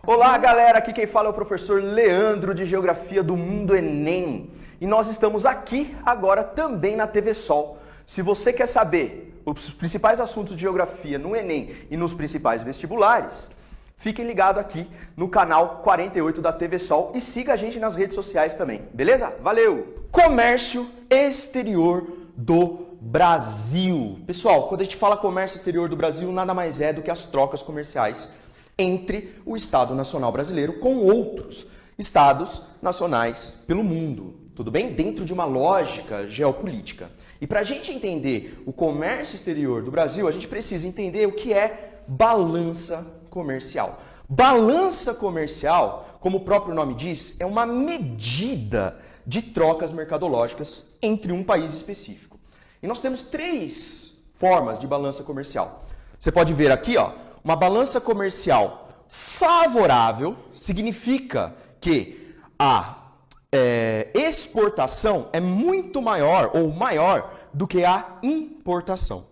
Olá galera, aqui quem fala é o professor Leandro de Geografia do Mundo Enem. E nós estamos aqui agora também na TV Sol. Se você quer saber os principais assuntos de geografia no Enem e nos principais vestibulares, fiquem ligados aqui no canal 48 da TV Sol e siga a gente nas redes sociais também, beleza? Valeu! Comércio exterior do Brasil. Pessoal, quando a gente fala comércio exterior do Brasil, nada mais é do que as trocas comerciais entre o Estado Nacional Brasileiro com outros Estados nacionais pelo mundo. Tudo bem? Dentro de uma lógica geopolítica. E para a gente entender o comércio exterior do Brasil, a gente precisa entender o que é balança comercial. Balança comercial, como o próprio nome diz, é uma medida de trocas mercadológicas entre um país específico. E nós temos três formas de balança comercial. Você pode ver aqui, ó, uma balança comercial favorável significa que a exportação é muito maior ou maior do que a importação.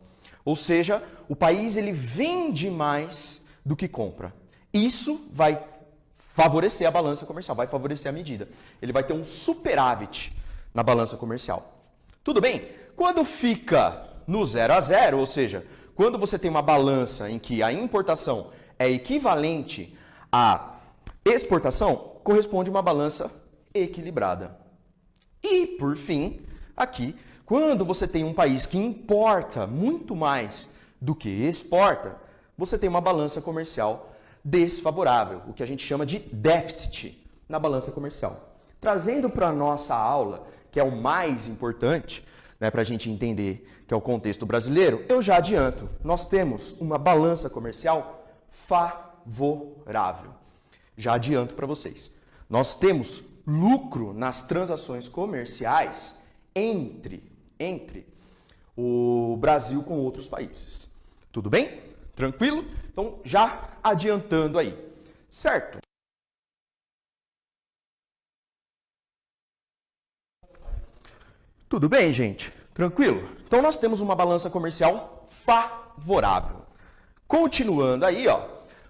Ou seja, o país ele vende mais do que compra. Isso vai favorecer a balança comercial, vai favorecer a medida. Ele vai ter um superávit na balança comercial. Tudo bem? Quando fica no 0 a 0, ou seja, quando você tem uma balança em que a importação é equivalente à exportação, corresponde a uma balança equilibrada. E, por fim, aqui, quando você tem um país que importa muito mais do que exporta, você tem uma balança comercial desfavorável, o que a gente chama de déficit na balança comercial. Trazendo para a nossa aula, que é o mais importante, para a gente entender que é o contexto brasileiro, eu já adianto, nós temos uma balança comercial favorável. Já adianto para vocês. Nós temos lucro nas transações comerciais entre o Brasil com outros países. Tudo bem? Tranquilo? Então, já adiantando aí, certo? Tudo bem, gente? Tranquilo? Então, nós temos uma balança comercial favorável. Continuando aí, ó,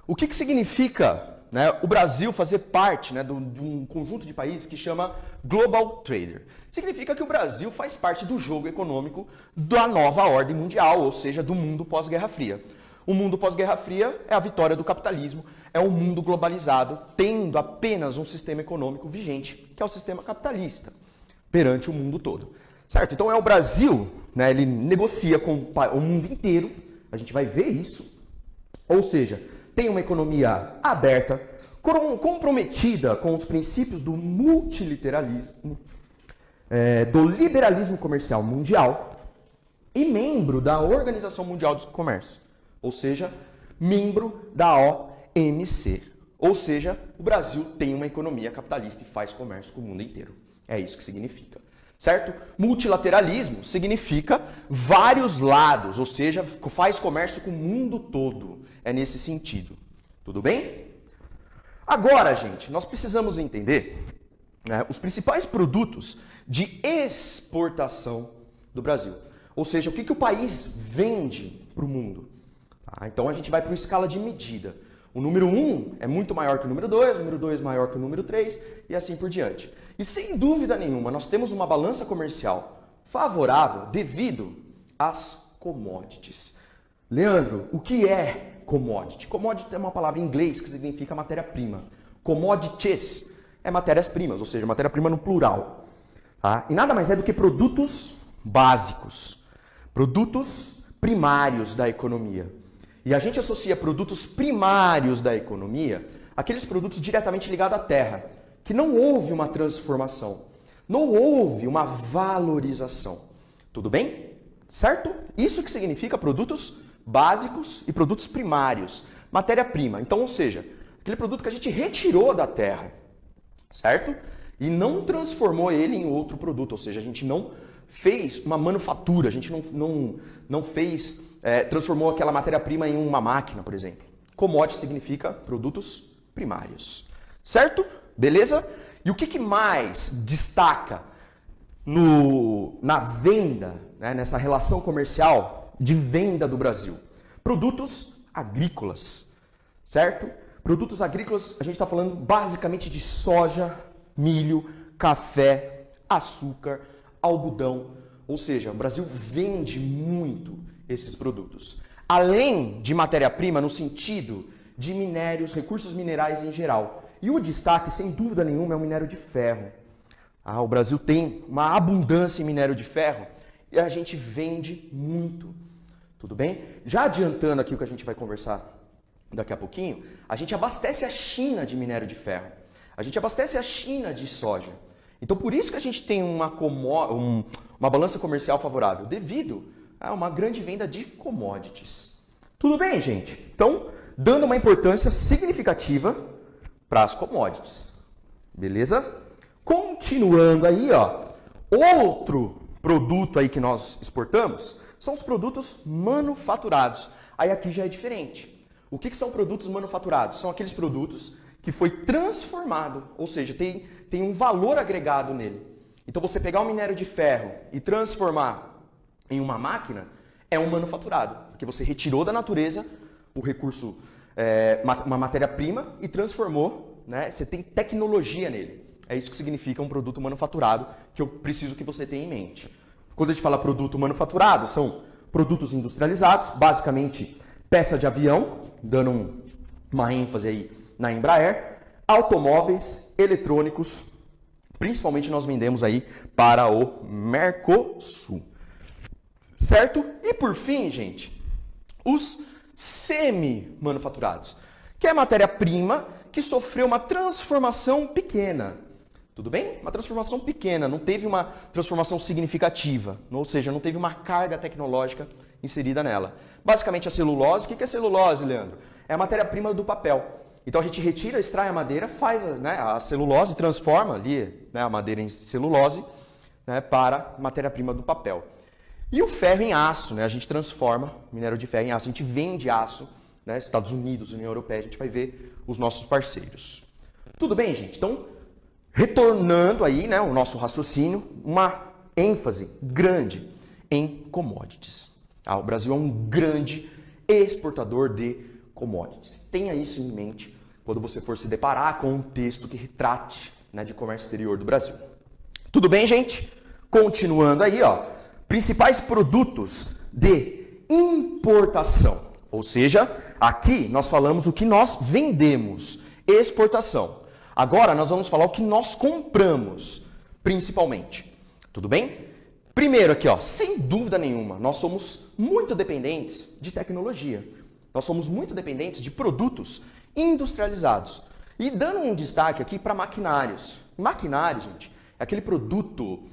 o que significa o Brasil fazer parte de um conjunto de países que chama Global Trader? Significa que o Brasil faz parte do jogo econômico da nova ordem mundial, ou seja, do mundo pós-Guerra Fria. O mundo pós-Guerra Fria é a vitória do capitalismo, é um mundo globalizado, tendo apenas um sistema econômico vigente, que é o sistema capitalista, perante o mundo todo. Certo? Então é o Brasil, ele negocia com o mundo inteiro, a gente vai ver isso, ou seja, tem uma economia aberta, comprometida com os princípios do multilateralismo, do liberalismo comercial mundial e membro da Organização Mundial do Comércio, ou seja, membro da OMC. Ou seja, o Brasil tem uma economia capitalista e faz comércio com o mundo inteiro. É isso que significa. Certo? Multilateralismo significa vários lados, ou seja, faz comércio com o mundo todo. É nesse sentido. Tudo bem? Agora, gente, nós precisamos entender os principais produtos de exportação do Brasil. Ou seja, o que o país vende para o mundo. Então, a gente vai para uma escala de medida. O número 1 é muito maior que o número 2, o número 2 maior que o número 3 e assim por diante. E sem dúvida nenhuma, nós temos uma balança comercial favorável devido às commodities. Leandro, o que é commodity? Commodity é uma palavra em inglês que significa matéria-prima. Commodities é matérias-primas, ou seja, matéria-prima no plural. Tá? E nada mais é do que produtos básicos, produtos primários da economia. E a gente associa produtos primários da economia àqueles produtos diretamente ligados à terra, que não houve uma transformação, não houve uma valorização. Tudo bem? Certo? Isso que significa produtos básicos e produtos primários, matéria-prima. Então, ou seja, aquele produto que a gente retirou da terra, certo? E não transformou ele em outro produto, ou seja, a gente não fez uma manufatura, a gente não fez, transformou aquela matéria-prima em uma máquina, por exemplo. Commodity significa produtos primários, certo? Beleza? E o que mais destaca na venda, nessa relação comercial de venda do Brasil? Produtos agrícolas, certo? Produtos agrícolas, a gente está falando basicamente de soja, milho, café, açúcar, algodão. Ou seja, o Brasil vende muito esses produtos. Além de matéria-prima no sentido de minérios, recursos minerais em geral. E o destaque, sem dúvida nenhuma, é o minério de ferro. O Brasil tem uma abundância em minério de ferro e a gente vende muito. Tudo bem? Já adiantando aqui o que a gente vai conversar daqui a pouquinho, a gente abastece a China de minério de ferro. A gente abastece a China de soja. Então, por isso que a gente tem uma balança comercial favorável, devido a uma grande venda de commodities. Tudo bem, gente? Então, dando uma importância significativa para as commodities. Beleza? Continuando aí, ó, outro produto aí que nós exportamos são os produtos manufaturados. Aí aqui já é diferente. O que são produtos manufaturados? São aqueles produtos que foi transformado, ou seja, tem um valor agregado nele. Então você pegar um minério de ferro e transformar em uma máquina é um manufaturado, porque você retirou da natureza o recurso, uma matéria-prima e transformou, né? Você tem tecnologia nele. É isso que significa um produto manufaturado, que eu preciso que você tenha em mente. Quando a gente fala produto manufaturado, são produtos industrializados, basicamente peça de avião, dando uma ênfase aí na Embraer, automóveis, eletrônicos, principalmente nós vendemos aí para o Mercosul. Certo? E por fim, gente, os semi-manufaturados, que é a matéria-prima que sofreu uma transformação pequena. Tudo bem? Uma transformação pequena, não teve uma transformação significativa, ou seja, não teve uma carga tecnológica inserida nela. Basicamente a celulose, o que é celulose, Leandro? É a matéria-prima do papel. Então a gente retira, extrai a madeira, faz a celulose, transforma ali, né, a madeira em celulose, né, para matéria-prima do papel. E o ferro em aço, né, a gente transforma minério de ferro em aço, a gente vende aço, né, Estados Unidos, União Europeia, a gente vai ver os nossos parceiros. Tudo bem, gente? Então, retornando aí, né, o nosso raciocínio, uma ênfase grande em commodities. O Brasil é um grande exportador de commodities. Tenha isso em mente quando você for se deparar com um texto que retrate, né, de comércio exterior do Brasil. Tudo bem, gente? Continuando aí, ó, principais produtos de importação. Ou seja, aqui nós falamos o que nós vendemos, exportação. Agora nós vamos falar o que nós compramos, principalmente. Tudo bem? Primeiro aqui, ó, sem dúvida nenhuma, nós somos muito dependentes de tecnologia. Nós somos muito dependentes de produtos industrializados. E dando um destaque aqui para maquinários. Maquinário, gente, é aquele produto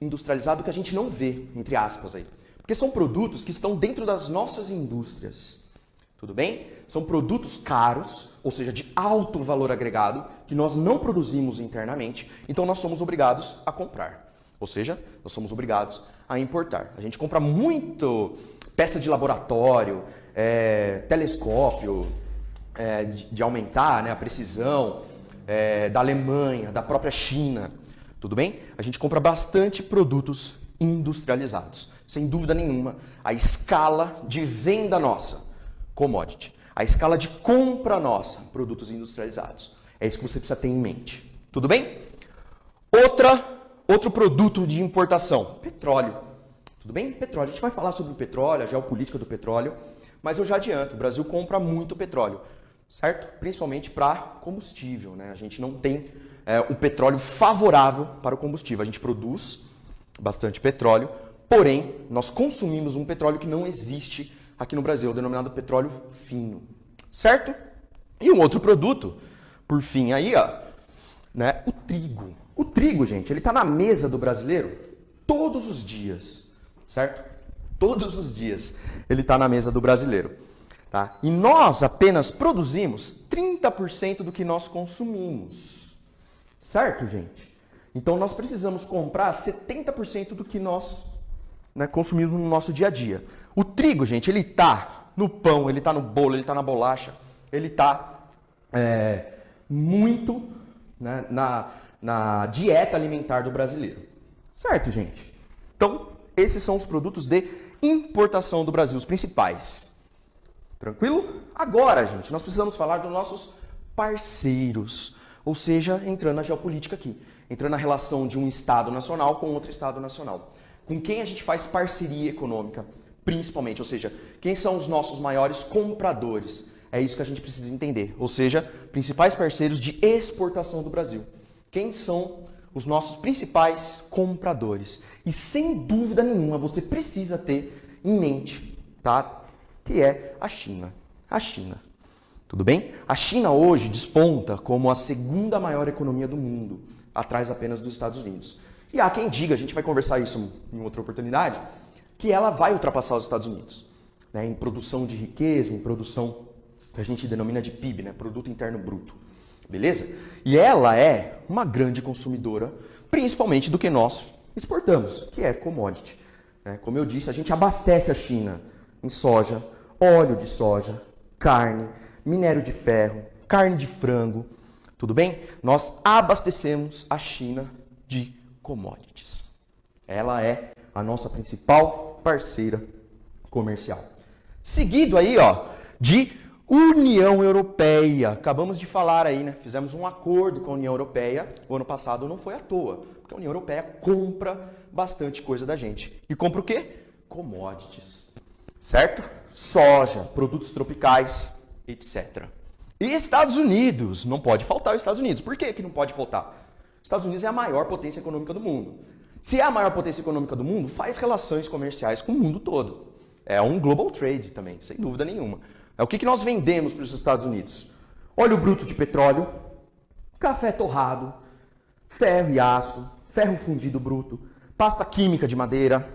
industrializado que a gente não vê, entre aspas aí. Porque são produtos que estão dentro das nossas indústrias. Tudo bem? São produtos caros, ou seja, de alto valor agregado, que nós não produzimos internamente, então nós somos obrigados a comprar. Ou seja, nós somos obrigados a importar. A gente compra muito peça de laboratório, telescópio, de aumentar, né, a precisão, da Alemanha, da própria China. Tudo bem? A gente compra bastante produtos industrializados. Sem dúvida nenhuma, a escala de venda nossa, commodity. A escala de compra nossa, produtos industrializados. É isso que você precisa ter em mente. Tudo bem? Outro produto de importação, petróleo. Tudo bem? Petróleo. A gente vai falar sobre o petróleo, a geopolítica do petróleo, mas eu já adianto, o Brasil compra muito petróleo, certo? Principalmente para combustível, né? A gente não tem o petróleo favorável para o combustível. A gente produz bastante petróleo, porém, nós consumimos um petróleo que não existe aqui no Brasil, denominado petróleo fino, certo? E um outro produto, por fim aí, ó, né, o trigo. O trigo, gente, ele está na mesa do brasileiro todos os dias, certo? Todos os dias ele está na mesa do brasileiro, tá? E nós apenas produzimos 30% do que nós consumimos, certo, gente? Então nós precisamos comprar 70% do que nós, né, consumimos no nosso dia a dia. O trigo, gente, ele está no pão, ele está no bolo, ele está na bolacha, ele está muito, né, na dieta alimentar do brasileiro. Certo, gente? Então, esses são os produtos de importação do Brasil, os principais. Tranquilo? Agora, gente, nós precisamos falar dos nossos parceiros, ou seja, entrando na geopolítica aqui, entrando na relação de um Estado nacional com outro Estado nacional. Com quem a gente faz parceria econômica, principalmente, ou seja, quem são os nossos maiores compradores? É isso que a gente precisa entender, ou seja, principais parceiros de exportação do Brasil. Quem são os nossos principais compradores? E sem dúvida nenhuma, você precisa ter em mente, tá? Que é a China. A China. Tudo bem? A China hoje desponta como a segunda maior economia do mundo, atrás apenas dos Estados Unidos. E há quem diga, a gente vai conversar isso em outra oportunidade, que ela vai ultrapassar os Estados Unidos, né, em produção de riqueza, em produção que a gente denomina de PIB, né, Produto Interno Bruto. Beleza? E ela é uma grande consumidora, principalmente do que nós exportamos, que é commodity. Né? Como eu disse, a gente abastece a China em soja, óleo de soja, carne, minério de ferro, carne de frango. Tudo bem? Nós abastecemos a China de commodities. Ela é a nossa principal parceira comercial. Seguido aí, ó, de União Europeia. Acabamos de falar aí, né? Fizemos um acordo com a União Europeia. O ano passado não foi à toa, porque a União Europeia compra bastante coisa da gente. E compra o quê? Commodities. Certo? Soja, produtos tropicais, etc. E Estados Unidos, não pode faltar os Estados Unidos. Por que não pode faltar? Estados Unidos é a maior potência econômica do mundo. Se é a maior potência econômica do mundo, faz relações comerciais com o mundo todo. É um global trade também, sem dúvida nenhuma. É o que nós vendemos para os Estados Unidos? Óleo bruto de petróleo, café torrado, ferro e aço, ferro fundido bruto, pasta química de madeira,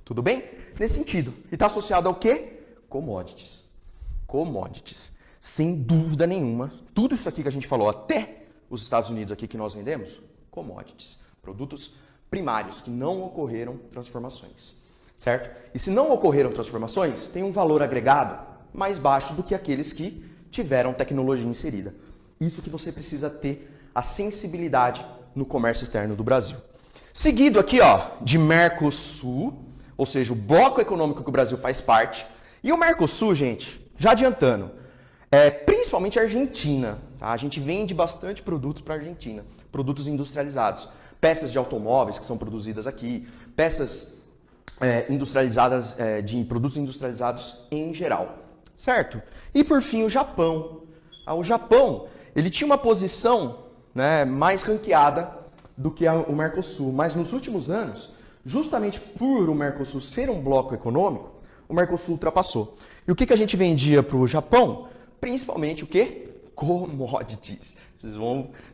tudo bem? Nesse sentido. E está associado ao quê? Commodities. Commodities. Sem dúvida nenhuma, tudo isso aqui que a gente falou, até os Estados Unidos aqui que nós vendemos, commodities. Produtos primários que não ocorreram transformações. Certo? E se não ocorreram transformações, tem um valor agregado mais baixo do que aqueles que tiveram tecnologia inserida. Isso que você precisa ter a sensibilidade no comércio externo do Brasil. Seguido aqui, ó, de Mercosul, ou seja, o bloco econômico que o Brasil faz parte. E o Mercosul, gente, já adiantando, principalmente a Argentina. Tá? A gente vende bastante produtos para a Argentina, produtos industrializados. Peças de automóveis que são produzidas aqui, peças industrializadas, de produtos industrializados em geral. Certo? E por fim o Japão. O Japão, ele tinha uma posição, né, mais ranqueada do que o Mercosul, mas nos últimos anos, justamente por o Mercosul ser um bloco econômico, o Mercosul ultrapassou. E o que a gente vendia para o Japão? Principalmente o quê? Commodities. Vocês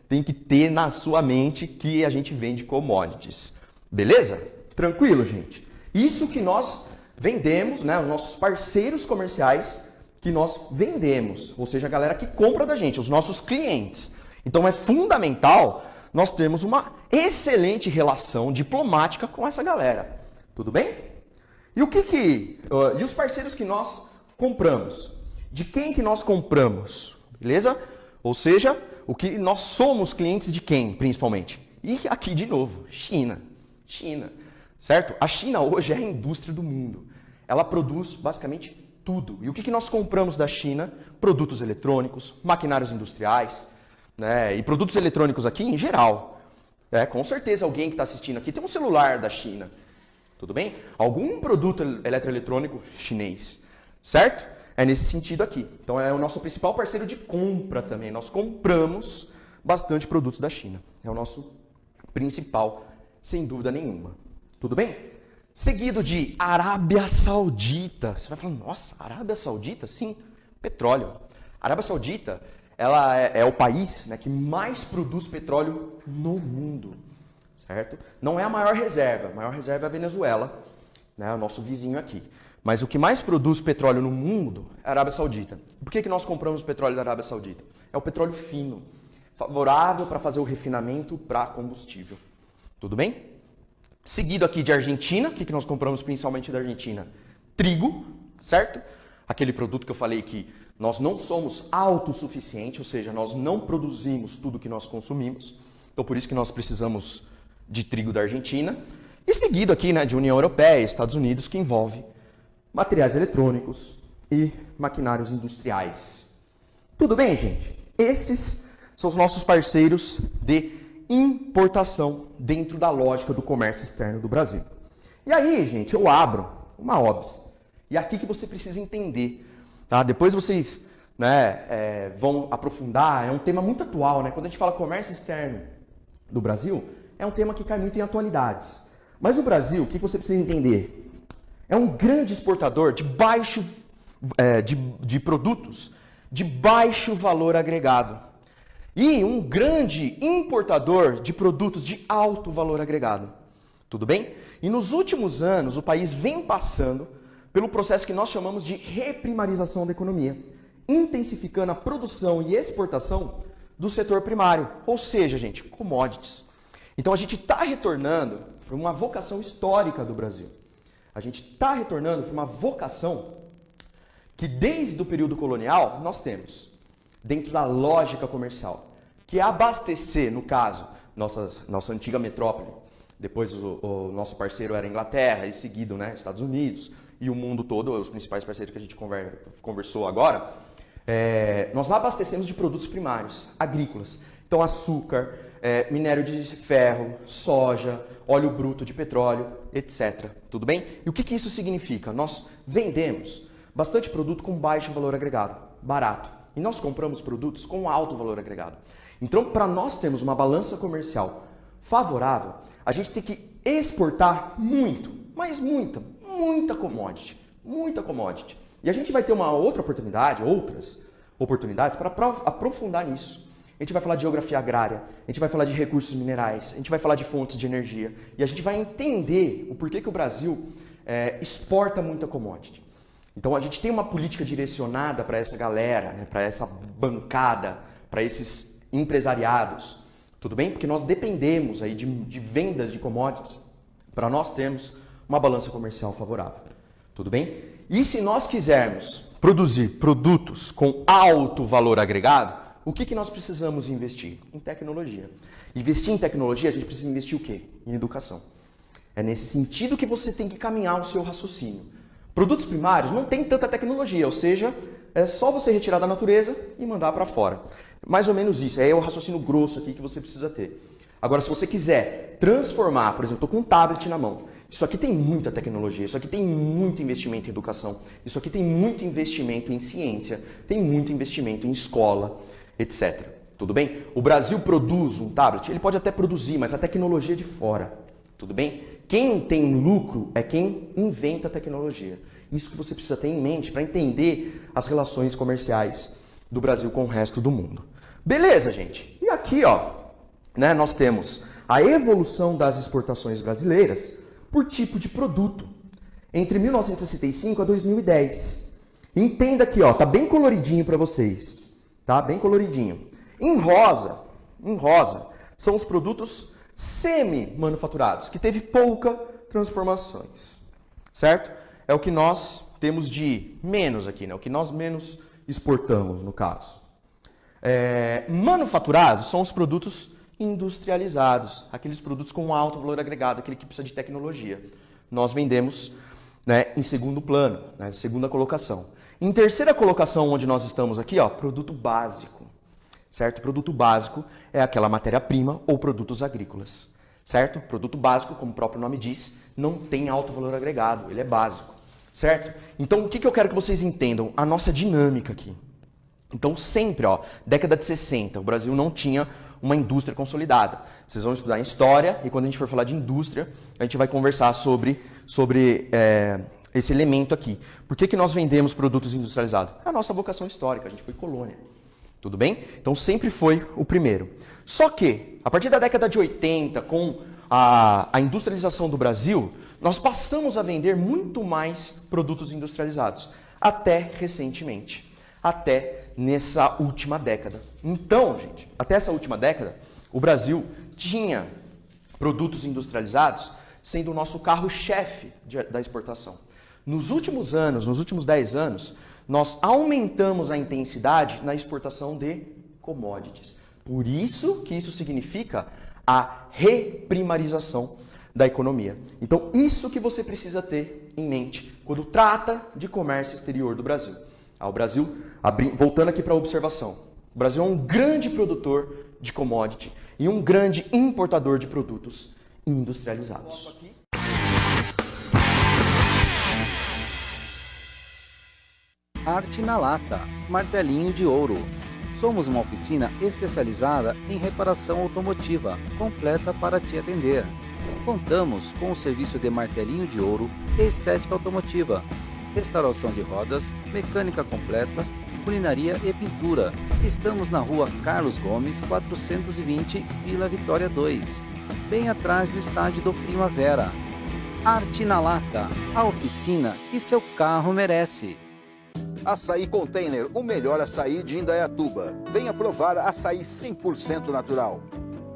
tem que ter na sua mente que a gente vende commodities. Beleza? Tranquilo, gente? Isso que nós vendemos, né, os nossos parceiros comerciais que nós vendemos, ou seja, a galera que compra da gente, os nossos clientes. Então é fundamental nós termos uma excelente relação diplomática com essa galera. Tudo bem? E e os parceiros que nós compramos? De quem que nós compramos? Beleza? Ou seja, o que nós somos clientes de quem, principalmente? E aqui de novo, China. China. Certo? A China hoje é a indústria do mundo. Ela produz basicamente tudo. E o que nós compramos da China? Produtos eletrônicos, maquinários industriais, né? E produtos eletrônicos aqui em geral. Com certeza alguém que está assistindo aqui tem um celular da China. Tudo bem? Algum produto eletroeletrônico chinês. Certo? É nesse sentido aqui. Então é o nosso principal parceiro de compra também. Nós compramos bastante produtos da China. É o nosso principal, sem dúvida nenhuma. Tudo bem? Seguido de Arábia Saudita. Você vai falar, nossa, Arábia Saudita? Sim, petróleo. A Arábia Saudita, ela é o país, né, que mais produz petróleo no mundo, certo? Não é a maior reserva é a Venezuela, né, o nosso vizinho aqui. Mas o que mais produz petróleo no mundo é a Arábia Saudita. Por que nós compramos petróleo da Arábia Saudita? É o petróleo fino, favorável para fazer o refinamento para combustível. Tudo bem? Seguido aqui de Argentina, o que nós compramos principalmente da Argentina? Trigo, certo? Aquele produto que eu falei que nós não somos autossuficientes, ou seja, nós não produzimos tudo que nós consumimos. Então, por isso que nós precisamos de trigo da Argentina. E seguido aqui, né, de União Europeia e Estados Unidos, que envolve materiais eletrônicos e maquinários industriais. Tudo bem, gente? Esses são os nossos parceiros de importação dentro da lógica do comércio externo do Brasil. E aí, gente, eu abro uma OBS. E aqui que você precisa entender, tá? Depois vocês vão aprofundar, é um tema muito atual, né? Quando a gente fala comércio externo do Brasil, é um tema que cai muito em atualidades. Mas o Brasil, o que você precisa entender? É um grande exportador de de produtos de baixo valor agregado. E um grande importador de produtos de alto valor agregado. Tudo bem? E nos últimos anos, o país vem passando pelo processo que nós chamamos de reprimarização da economia, intensificando a produção e exportação do setor primário, ou seja, gente, commodities. Então a gente está retornando para uma vocação histórica do Brasil. A gente está retornando para uma vocação que desde o período colonial nós temos, dentro da lógica comercial, que é abastecer, no caso, nossa antiga metrópole. Depois o nosso parceiro era a Inglaterra, e seguido, né, Estados Unidos e o mundo todo, os principais parceiros que a gente conversou agora. Nós abastecemos de produtos primários, agrícolas. Então açúcar, minério de ferro, soja, óleo bruto de petróleo, etc. Tudo bem? E o que isso significa? Nós vendemos bastante produto com baixo valor agregado, barato. E nós compramos produtos com alto valor agregado. Então, para nós termos uma balança comercial favorável, a gente tem que exportar muito, mas muita commodity. Muita commodity. E a gente vai ter outras oportunidades para aprofundar nisso. A gente vai falar de geografia agrária, a gente vai falar de recursos minerais, a gente vai falar de fontes de energia. E a gente vai entender o porquê que o Brasil exporta muita commodity. Então a gente tem uma política direcionada para essa galera, né, para essa bancada, para esses empresariados. Tudo bem? Porque nós dependemos aí de vendas de commodities para nós termos uma balança comercial favorável. Tudo bem? E se nós quisermos produzir produtos com alto valor agregado, o que nós precisamos investir? Em tecnologia. Investir em tecnologia, a gente precisa investir o quê? Em educação. É nesse sentido que você tem que caminhar o seu raciocínio. Produtos primários não tem tanta tecnologia, ou seja, é só você retirar da natureza e mandar para fora. Mais ou menos isso, é o raciocínio grosso aqui que você precisa ter. Agora, se você quiser transformar, por exemplo, estou com um tablet na mão, isso aqui tem muita tecnologia, isso aqui tem muito investimento em educação, isso aqui tem muito investimento em ciência, tem muito investimento em escola, etc. Tudo bem? O Brasil produz um tablet, ele pode até produzir, mas a tecnologia é de fora. Tudo bem? Quem tem lucro é quem inventa a tecnologia. Isso que você precisa ter em mente para entender as relações comerciais do Brasil com o resto do mundo. Beleza, gente? E aqui, nós temos a evolução das exportações brasileiras por tipo de produto entre 1965 a 2010. Entenda aqui, tá bem coloridinho para vocês, tá? Bem coloridinho. Em rosa, são os produtos semi-manufaturados, que teve pouca transformações, certo? É o que nós temos de menos aqui, né? O que nós menos exportamos, no caso. Manufaturados são os produtos industrializados, aqueles produtos com alto valor agregado, aquele que precisa de tecnologia. Nós vendemos, né, em segundo plano, né, segunda colocação. Em terceira colocação, onde nós estamos aqui, produto básico. Certo? Produto básico é aquela matéria-prima ou produtos agrícolas. Certo? Produto básico, como o próprio nome diz, não tem alto valor agregado, ele é básico. Certo? Então, o que eu quero que vocês entendam? A nossa dinâmica aqui. Então, sempre, década de 60, o Brasil não tinha uma indústria consolidada. Vocês vão estudar em história e quando a gente for falar de indústria, a gente vai conversar sobre esse elemento aqui. Por que nós vendemos produtos industrializados? É a nossa vocação histórica, a gente foi colônia. Tudo bem? Então sempre foi o primeiro. Só que, a partir da década de 80, com a industrialização do Brasil, nós passamos a vender muito mais produtos industrializados. Até recentemente. Até nessa última década. Então, gente, até essa última década, o Brasil tinha produtos industrializados sendo o nosso carro-chefe da exportação. Nos últimos anos, nos últimos 10 anos, nós aumentamos a intensidade na exportação de commodities. Por isso que isso significa a reprimarização da economia. Então, isso que você precisa ter em mente quando trata de comércio exterior do Brasil. O Brasil, voltando aqui para a observação, O Brasil é um grande produtor de commodity e um grande importador de produtos industrializados. Arte na Lata, martelinho de ouro. Somos uma oficina especializada em reparação automotiva, completa para te atender. Contamos com o serviço de martelinho de ouro e estética automotiva, restauração de rodas, mecânica completa, culinaria e pintura. Estamos na rua Carlos Gomes, 420, Vila Vitória 2, bem atrás do estádio do Primavera. Arte na Lata, a oficina que seu carro merece. Açaí Container, o melhor açaí de Indaiatuba. Venha provar açaí 100% natural.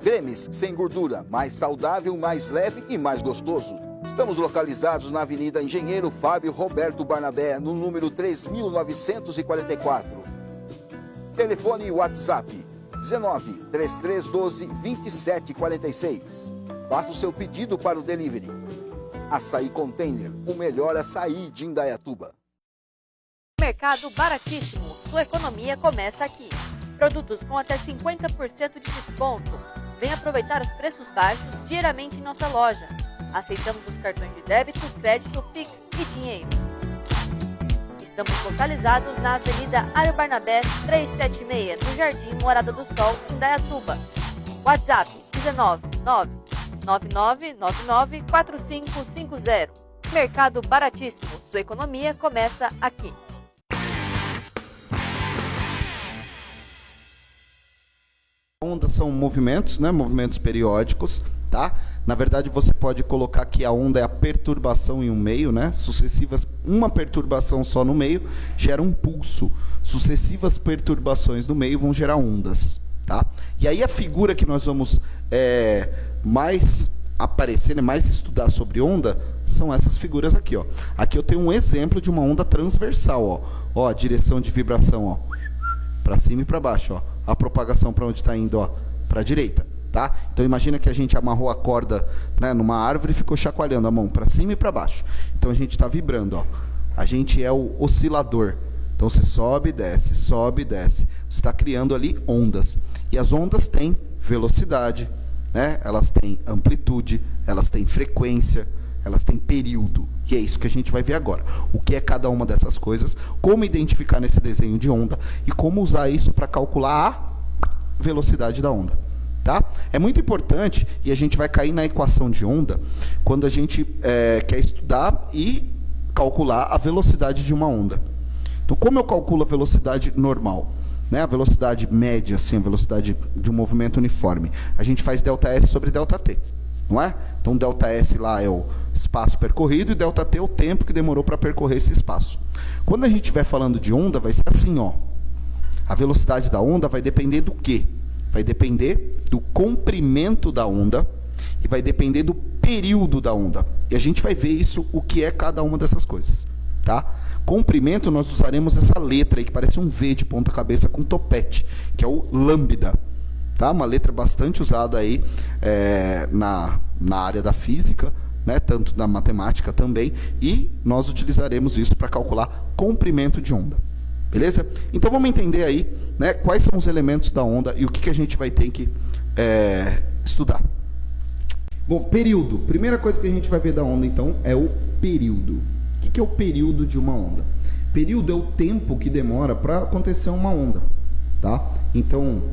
Cremes sem gordura, mais saudável, mais leve e mais gostoso. Estamos localizados na Avenida Engenheiro Fábio Roberto Barnabé, no número 3944. Telefone WhatsApp 19 3312 2746. Faça o seu pedido para o delivery. Açaí Container, o melhor açaí de Indaiatuba. Mercado baratíssimo, sua economia começa aqui. Produtos com até 50% de desconto. Venha aproveitar os preços baixos diariamente em nossa loja. Aceitamos os cartões de débito, crédito, Pix e dinheiro. Estamos localizados na Avenida Ario Barnabé 376, no Jardim Morada do Sol, Indaiatuba. WhatsApp 19 99999 4550. Mercado baratíssimo, sua economia começa aqui. Ondas são movimentos, né? Movimentos periódicos, tá? Na verdade, você pode colocar que a onda é a perturbação em um meio, né? Sucessivas, uma perturbação só no meio gera um pulso. Sucessivas perturbações no meio vão gerar ondas, tá? E aí a figura que nós vamos mais aparecer, né? Mais estudar sobre onda, são essas figuras aqui, ó. Aqui eu tenho um exemplo de uma onda transversal, ó. Ó, a direção de vibração, ó, para cima e para baixo, ó. A propagação para onde está indo, ó, para a direita, tá? Então imagina que a gente amarrou a corda, né, numa árvore e ficou chacoalhando a mão para cima e para baixo. Então a gente está vibrando, ó. A gente é o oscilador. Então você sobe e desce, sobe e desce. Você está criando ali ondas. E as ondas têm velocidade, né? Elas têm amplitude, elas têm frequência, elas têm período. E é isso que a gente vai ver agora. O que é cada uma dessas coisas, como identificar nesse desenho de onda e como usar isso para calcular a velocidade da onda. Tá? É muito importante, e a gente vai cair na equação de onda, quando a gente quer estudar e calcular a velocidade de uma onda. Então, como eu calculo a velocidade normal? Né? A velocidade média, assim, a velocidade de um movimento uniforme. A gente faz ΔS sobre ΔT. Não é? Então, ΔS lá é o espaço percorrido e ΔT é o tempo que demorou para percorrer esse espaço. Quando a gente estiver falando de onda, vai ser assim, ó. A velocidade da onda vai depender do quê? Vai depender do comprimento da onda e vai depender do período da onda. E a gente vai ver isso, o que é cada uma dessas coisas, tá? Comprimento, nós usaremos essa letra aí, que parece um V de ponta cabeça com topete, que é o lambda. Tá? Uma letra bastante usada aí na área da física, né? Tanto da matemática também, e nós utilizaremos isso para calcular comprimento de onda. Beleza? Então vamos entender aí, né, quais são os elementos da onda e o que a gente vai ter que estudar. Bom, período. Primeira coisa que a gente vai ver da onda, então, é o período. O que é o período de uma onda? Período é o tempo que demora para acontecer uma onda. Tá? Então,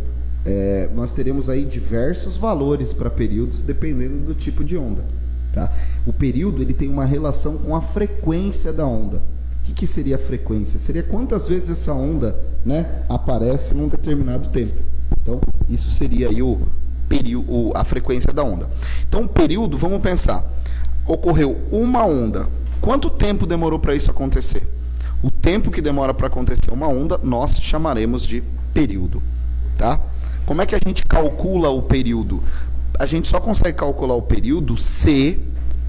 nós teremos aí diversos valores para períodos, dependendo do tipo de onda. Tá? O período ele tem uma relação com a frequência da onda. O que seria a frequência? Seria quantas vezes essa onda, né, aparece num determinado tempo. Então, isso seria aí a frequência da onda. Então, o período, vamos pensar, ocorreu uma onda. Quanto tempo demorou para isso acontecer? O tempo que demora para acontecer uma onda, nós chamaremos de período. Tá? Como é que a gente calcula o período? A gente só consegue calcular o período se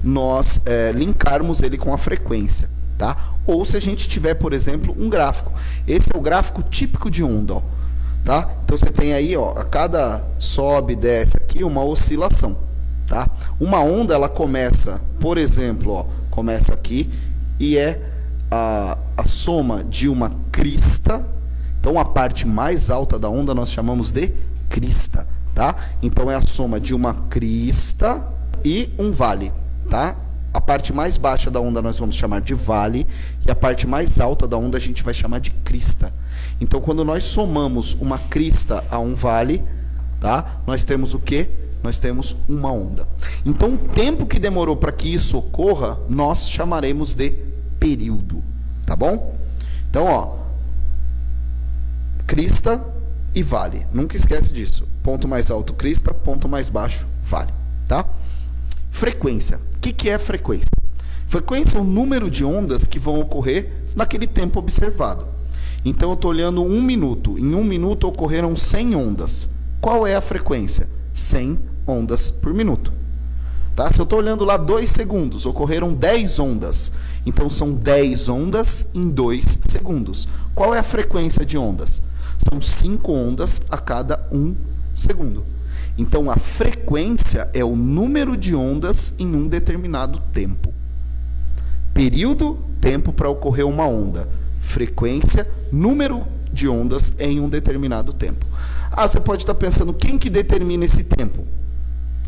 nós linkarmos ele com a frequência. Tá? Ou se a gente tiver, por exemplo, um gráfico. Esse é o gráfico típico de onda. Ó, tá? Então você tem aí, ó, a cada sobe e desce aqui uma oscilação. Tá? Uma onda, ela começa, por exemplo, ó, começa aqui e é a soma de uma crista Então a parte mais alta da onda nós chamamos de crista, tá? Então é a soma de uma crista e um vale, tá? A parte mais baixa da onda nós vamos chamar de vale e a parte mais alta da onda a gente vai chamar de crista. Então quando nós somamos uma crista a um vale, tá? Nós temos o quê? Nós temos uma onda. Então o tempo que demorou para que isso ocorra, nós chamaremos de período, tá bom? Então, ó, crista e vale. Nunca esquece disso. Ponto mais alto, crista, ponto mais baixo, vale, tá? Frequência. O que é frequência? Frequência é o número de ondas que vão ocorrer naquele tempo observado. Então, eu estou olhando 1 minuto. Em 1 minuto ocorreram 100 ondas. Qual é a frequência? 100 ondas por minuto. Tá? Se eu estou olhando lá 2 segundos, ocorreram 10 ondas. Então, são 10 ondas em 2 segundos. Qual é a frequência de ondas? São 5 ondas a cada 1 segundo. Então, a frequência é o número de ondas em um determinado tempo. Período, tempo para ocorrer uma onda. Frequência, número de ondas em um determinado tempo. Ah, você pode estar pensando, quem que determina esse tempo?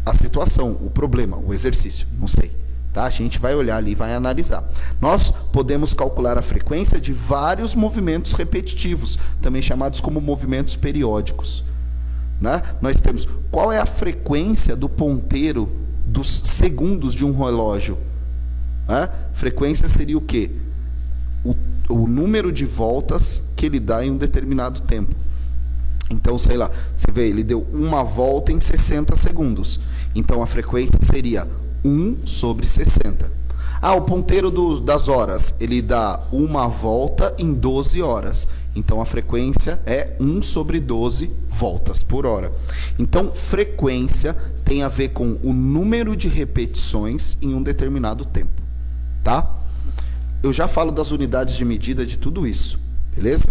A situação, o problema, o exercício, não sei. Tá? A gente vai olhar ali e vai analisar. Nós podemos calcular a frequência de vários movimentos repetitivos, também chamados como movimentos periódicos. Né? Nós temos qual é a frequência do ponteiro dos segundos de um relógio. Né? Frequência seria o quê? O número de voltas que ele dá em um determinado tempo. Então, sei lá, você vê, ele deu uma volta em 60 segundos. Então, a frequência seria 1 sobre 60. Ah, o ponteiro das horas, ele dá uma volta em 12 horas. Então, a frequência é 1 sobre 12 voltas por hora. Então, frequência tem a ver com o número de repetições em um determinado tempo. Tá? Eu já falo das unidades de medida de tudo isso. Beleza?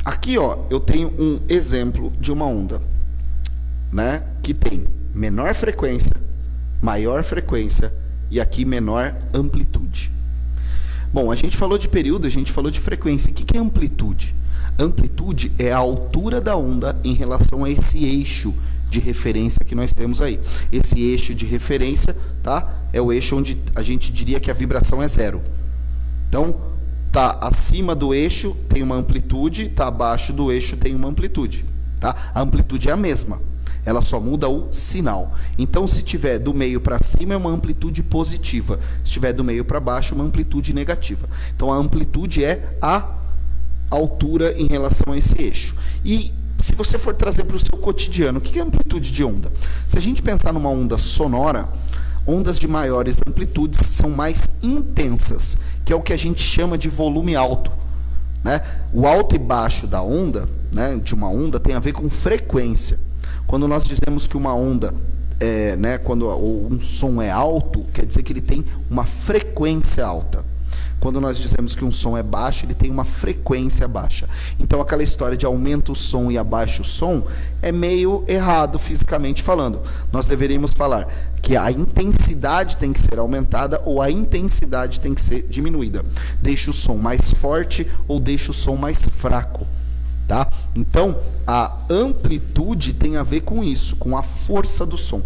Aqui, ó, eu tenho um exemplo de uma onda, né, que tem menor frequência, maior frequência e aqui menor amplitude. Bom, a gente falou de período, a gente falou de frequência. O que é amplitude? Amplitude é a altura da onda em relação a esse eixo de referência que nós temos aí. Esse eixo de referência, tá, é o eixo onde a gente diria que a vibração é zero. Então, tá acima do eixo tem uma amplitude, tá abaixo do eixo tem uma amplitude, tá? A amplitude é a mesma, ela só muda o sinal. Então, se tiver do meio para cima é uma amplitude positiva, se tiver do meio para baixo é uma amplitude negativa. Então, a amplitude é a altura em relação a esse eixo. E se você for trazer para o seu cotidiano, o que é amplitude de onda? Se a gente pensar numa onda sonora, ondas de maiores amplitudes são mais intensas, que é o que a gente chama de volume alto. Né? O alto e baixo da onda, né, de uma onda, tem a ver com frequência. Quando nós dizemos que uma onda, quando um som é alto, quer dizer que ele tem uma frequência alta. Quando nós dizemos que um som é baixo, ele tem uma frequência baixa. Então, aquela história de aumenta o som e abaixa o som é meio errado fisicamente falando. Nós deveríamos falar que a intensidade tem que ser aumentada ou a intensidade tem que ser diminuída. Deixa o som mais forte ou deixa o som mais fraco. Tá? Então, a amplitude tem a ver com isso, com a força do som.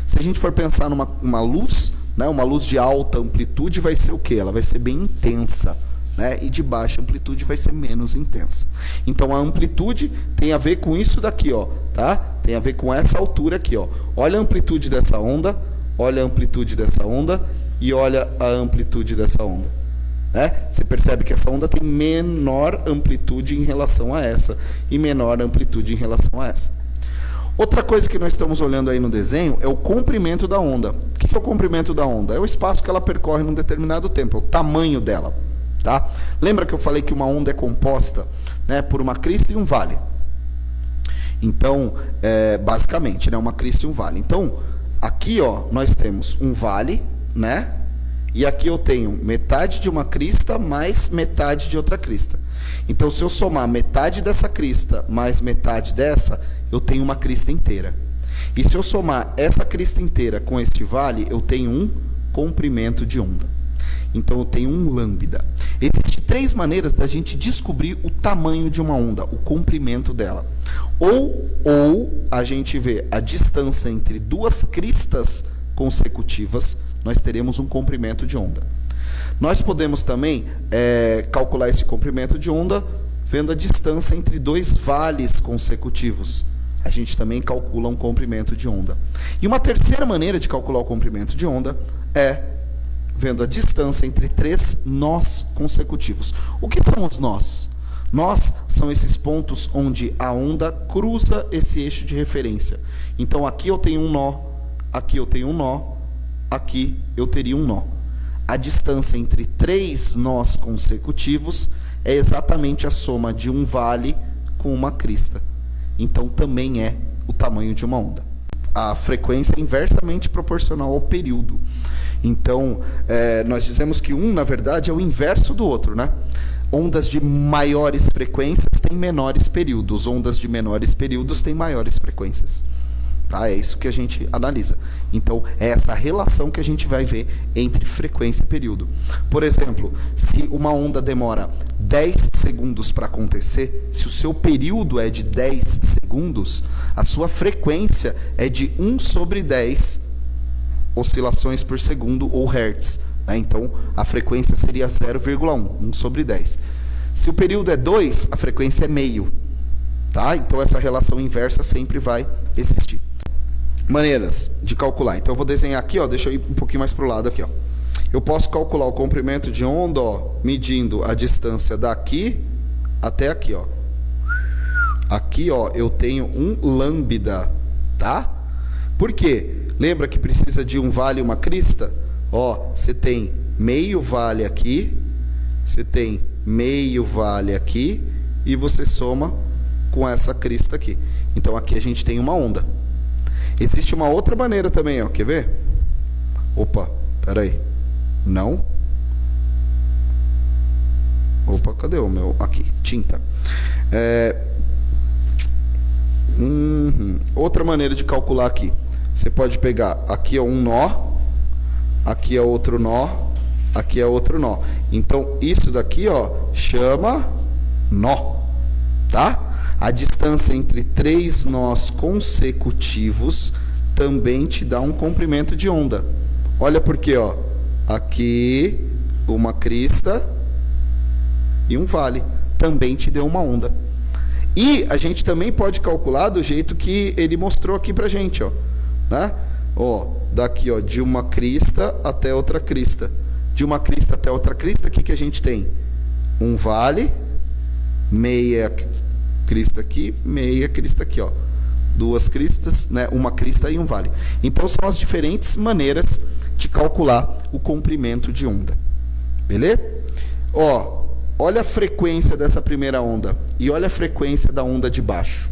Se a gente for pensar numa luz, né, uma luz de alta amplitude vai ser o quê? Ela vai ser bem intensa, né? E de baixa amplitude vai ser menos intensa. Então, a amplitude tem a ver com isso daqui, ó, tá? Tem a ver com essa altura aqui, ó. Olha a amplitude dessa onda, olha a amplitude dessa onda e olha a amplitude dessa onda. Né? Você percebe que essa onda tem menor amplitude em relação a essa e menor amplitude em relação a essa. Outra coisa que nós estamos olhando aí no desenho é o comprimento da onda. O que é o comprimento da onda? É o espaço que ela percorre num determinado tempo, é o tamanho dela. Tá? Lembra que eu falei que uma onda é composta, né, por uma crista e um vale? Então, basicamente, né, uma crista e um vale. Então, aqui, ó, nós temos um vale, né? E aqui eu tenho metade de uma crista mais metade de outra crista. Então, se eu somar metade dessa crista mais metade dessa, eu tenho uma crista inteira. E se eu somar essa crista inteira com este vale, eu tenho um comprimento de onda. Então, eu tenho um lambda. Esse Existem 3 maneiras da gente descobrir o tamanho de uma onda, o comprimento dela. Ou a gente vê a distância entre 2 cristas consecutivas, nós teremos um comprimento de onda. Nós podemos também calcular esse comprimento de onda vendo a distância entre 2 vales consecutivos. A gente também calcula um comprimento de onda. E uma terceira maneira de calcular o comprimento de onda é vendo a distância entre 3 nós consecutivos. O que são os nós? Nós são esses pontos onde a onda cruza esse eixo de referência. Então aqui eu tenho um nó, aqui eu tenho um nó, aqui eu teria um nó. A distância entre 3 nós consecutivos é exatamente a soma de um vale com uma crista. Então também é o tamanho de uma onda. A frequência é inversamente proporcional ao período. Então, nós dizemos que um, na verdade, é o inverso do outro, né? Ondas de maiores frequências têm menores períodos, ondas de menores períodos têm maiores frequências. Tá? É isso que a gente analisa. Então, é essa relação que a gente vai ver entre frequência e período. Por exemplo, se uma onda demora 10 segundos para acontecer, se o seu período é de 10 segundos, a sua frequência é de 1 sobre 10 oscilações por segundo ou hertz. Né? Então, a frequência seria 0,1, 1 sobre 10. Se o período é 2, a frequência é meio. Tá? Então, essa relação inversa sempre vai existir. Maneiras de calcular. Então, eu vou desenhar aqui, ó, deixa eu ir um pouquinho mais para o lado aqui. Ó. Eu posso calcular o comprimento de onda, ó, medindo a distância daqui até aqui. Ó. Aqui, ó, eu tenho um lambda. Tá? Por quê? Lembra que precisa de um vale e uma crista? Ó, você tem meio vale aqui, você tem meio vale aqui, e você soma com essa crista aqui. Então, aqui a gente tem uma onda. Existe uma outra maneira também, ó. Quer ver? Opa, peraí. Não. Opa, cadê o meu? Aqui, tinta. Outra maneira de calcular aqui. Você pode pegar, aqui é um nó, aqui é outro nó, aqui é outro nó. Então, isso daqui, ó, chama nó, tá? A distância entre 3 nós consecutivos também te dá um comprimento de onda. Olha por quê, ó. Aqui, uma crista e um vale. Também te deu uma onda. E a gente também pode calcular do jeito que ele mostrou aqui pra gente, ó. Né? Ó, daqui, ó, de uma crista até outra crista. De uma crista até outra crista, o que a gente tem? Um vale, meia crista aqui, meia crista aqui, ó. 2 cristas, né? Uma crista e um vale. Então, são as diferentes maneiras de calcular o comprimento de onda. Beleza? Ó, olha a frequência dessa primeira onda e olha a frequência da onda de baixo.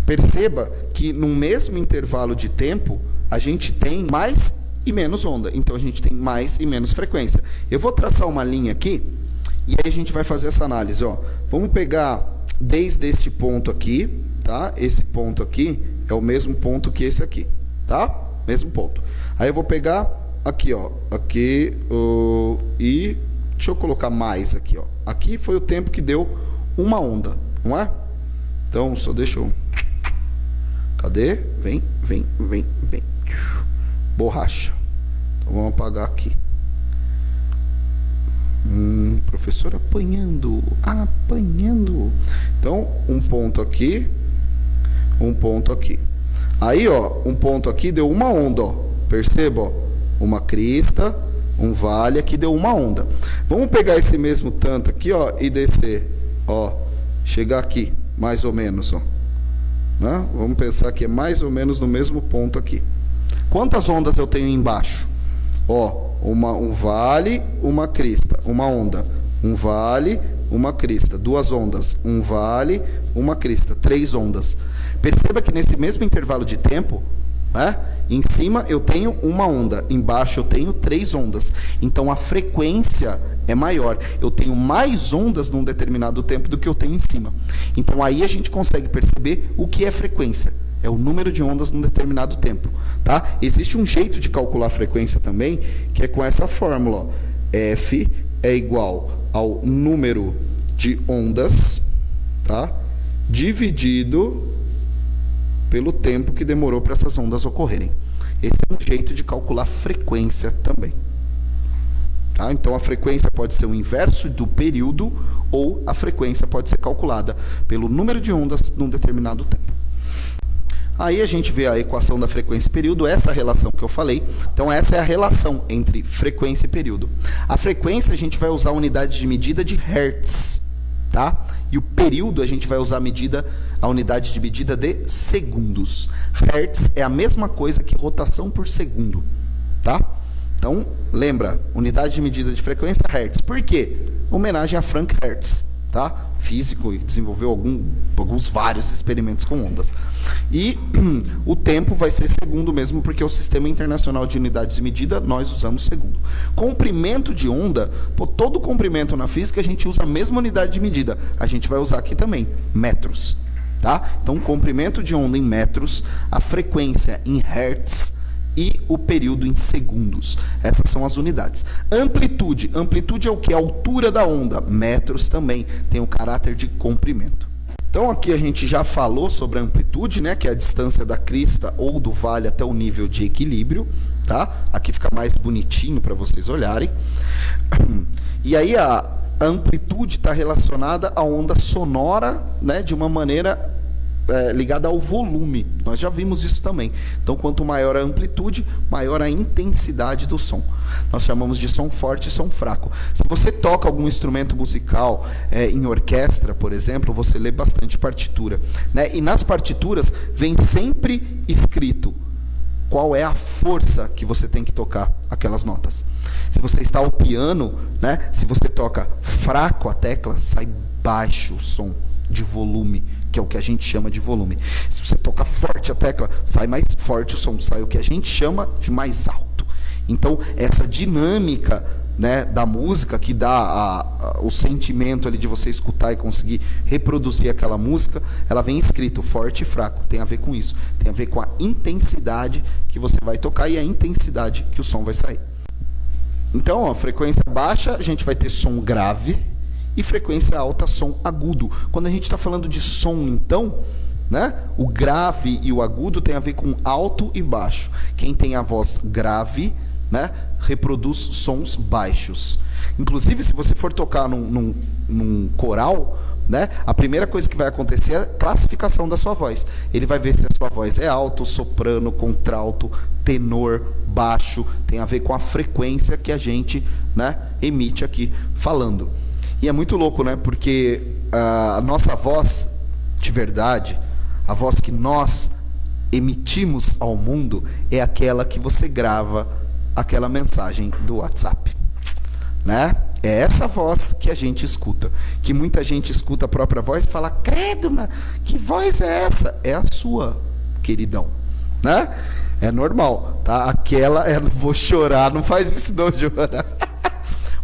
Perceba que no mesmo intervalo de tempo, a gente tem mais e menos onda. Então, a gente tem mais e menos frequência. Eu vou traçar uma linha aqui e aí a gente vai fazer essa análise. Ó. Vamos pegar desde este ponto aqui, tá? Esse ponto aqui é o mesmo ponto que esse aqui, tá? Mesmo ponto. Aí eu vou pegar aqui, ó. Aqui, e deixa eu colocar mais aqui, ó. Aqui foi o tempo que deu uma onda, não é? Então, só deixa eu... Cadê? Vem. Borracha. Então, vamos apagar aqui. Professor apanhando. Então, um ponto aqui. Um ponto aqui. Aí, ó, um ponto aqui deu uma onda, ó. Perceba, ó. Uma crista, um vale, aqui deu uma onda. Vamos pegar esse mesmo tanto aqui, ó, e descer, ó. Chegar aqui, mais ou menos, ó. Né? Vamos pensar que é mais ou menos no mesmo ponto aqui. Quantas ondas eu tenho embaixo? Ó, um vale, uma crista, uma onda. Um vale, uma crista, 2 ondas. Um vale, uma crista, 3 ondas. Perceba que nesse mesmo intervalo de tempo, né, em cima eu tenho uma onda, embaixo eu tenho 3 ondas. Então a frequência é maior. Eu tenho mais ondas num determinado tempo do que eu tenho em cima. Então aí a gente consegue perceber o que é frequência. É o número de ondas num determinado tempo. Tá? Existe um jeito de calcular a frequência também, que é com essa fórmula. Ó. F é igual ao número de ondas, tá? Dividido pelo tempo que demorou para essas ondas ocorrerem. Esse é um jeito de calcular frequência também. Tá? Então a frequência pode ser o inverso do período, ou a frequência pode ser calculada pelo número de ondas num determinado tempo. Aí a gente vê a equação da frequência e período, essa relação que eu falei. Então essa é a relação entre frequência e período. A frequência a gente vai usar a unidade de medida de Hertz, tá? E o período a gente vai usar a unidade de medida de segundos. Hertz é a mesma coisa que rotação por segundo, tá? Então, lembra, unidade de medida de frequência, Hertz. Por quê? Homenagem a Frank Hertz, tá? Físico, e desenvolveu vários experimentos com ondas. E o tempo vai ser segundo mesmo, porque o Sistema Internacional de Unidades de Medida, nós usamos segundo. Comprimento de onda, todo comprimento na física a gente usa a mesma unidade de medida. A gente vai usar aqui também, metros, tá? Então, comprimento de onda em metros, a frequência em Hertz, e o período em segundos. Essas são as unidades. Amplitude. Amplitude é o que? A altura da onda. Metros também tem o caráter de comprimento. Então aqui a gente já falou sobre a amplitude, né, que é a distância da crista ou do vale até o nível de equilíbrio, tá? Aqui fica mais bonitinho para vocês olharem. E aí a amplitude está relacionada à onda sonora, né, de uma maneira ligada ao volume. Nós já vimos isso também. Então, quanto maior a amplitude, maior a intensidade do som. Nós chamamos de som forte e som fraco. Se você toca algum instrumento musical em orquestra, por exemplo, você lê bastante partitura, né? E nas partituras vem sempre escrito qual é a força que você tem que tocar aquelas notas. Se você está ao piano, né? Se você toca fraco a tecla, sai baixo o som de volume, que é o que a gente chama de volume. Se você toca forte a tecla, sai mais forte o som, sai o que a gente chama de mais alto. Então, essa dinâmica, né, da música, que dá o sentimento ali de você escutar e conseguir reproduzir aquela música, ela vem escrito forte e fraco, tem a ver com isso. Tem a ver com a intensidade que você vai tocar e a intensidade que o som vai sair. Então, a frequência baixa, a gente vai ter som grave, e frequência alta, som agudo. Quando a gente está falando de som, então, né, o grave e o agudo tem a ver com alto e baixo. Quem tem a voz grave, né, reproduz sons baixos. Inclusive, se você for tocar num coral, né, a primeira coisa que vai acontecer é a classificação da sua voz. Ele vai ver se a sua voz é alto, soprano, contralto, tenor, baixo. Tem a ver com a frequência que a gente, né, emite aqui falando. E é muito louco, né? Porque a nossa voz de verdade, a voz que nós emitimos ao mundo, é aquela que você grava aquela mensagem do WhatsApp, né? É essa voz que a gente escuta. Que muita gente escuta a própria voz e fala: credo, mas que voz é essa? É a sua, queridão, né? É normal, tá? Aquela, não vou chorar, não faz isso não, Joana.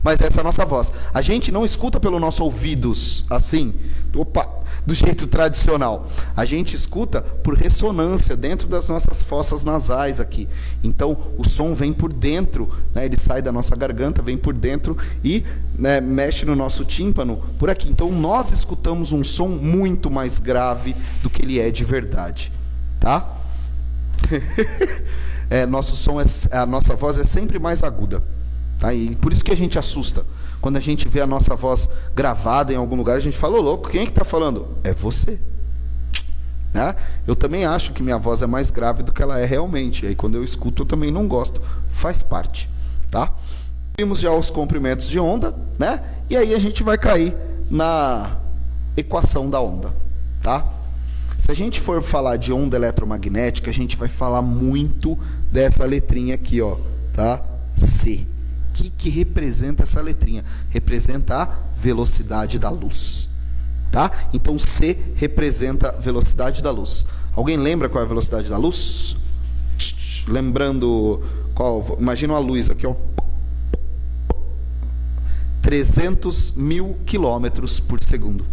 Mas essa é a nossa voz. A gente não escuta pelos nossos ouvidos, assim, do jeito tradicional. A gente escuta por ressonância dentro das nossas fossas nasais aqui. Então, o som vem por dentro, né? Ele sai da nossa garganta, vem por dentro e, né, mexe no nosso tímpano por aqui. Então, nós escutamos um som muito mais grave do que ele é de verdade, tá? A nossa voz é sempre mais aguda. Tá? E por isso que a gente assusta. Quando a gente vê a nossa voz gravada em algum lugar, a gente fala: ô louco, quem é que está falando? É você. Né? Eu também acho que minha voz é mais grave do que ela é realmente. E aí quando eu escuto, eu também não gosto. Faz parte. Tá? Vimos já os comprimentos de onda, né? E aí a gente vai cair na equação da onda. Tá? Se a gente for falar de onda eletromagnética, a gente vai falar muito dessa letrinha aqui, ó, tá? C. O que representa essa letrinha? Representa a velocidade da luz, tá? Então C representa a velocidade da luz. Alguém lembra qual é a velocidade da luz? Lembrando qual? Imagina a luz aqui, ó. 300 mil quilômetros por segundo.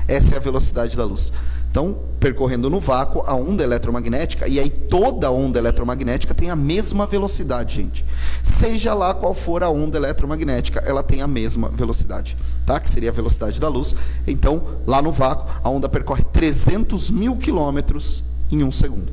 Essa é a velocidade da luz. Então, percorrendo no vácuo, a onda eletromagnética, e aí toda onda eletromagnética tem a mesma velocidade, gente. Seja lá qual for a onda eletromagnética, ela tem a mesma velocidade, tá? Que seria a velocidade da luz. Então, lá no vácuo, a onda percorre 300 mil quilômetros em 1 segundo.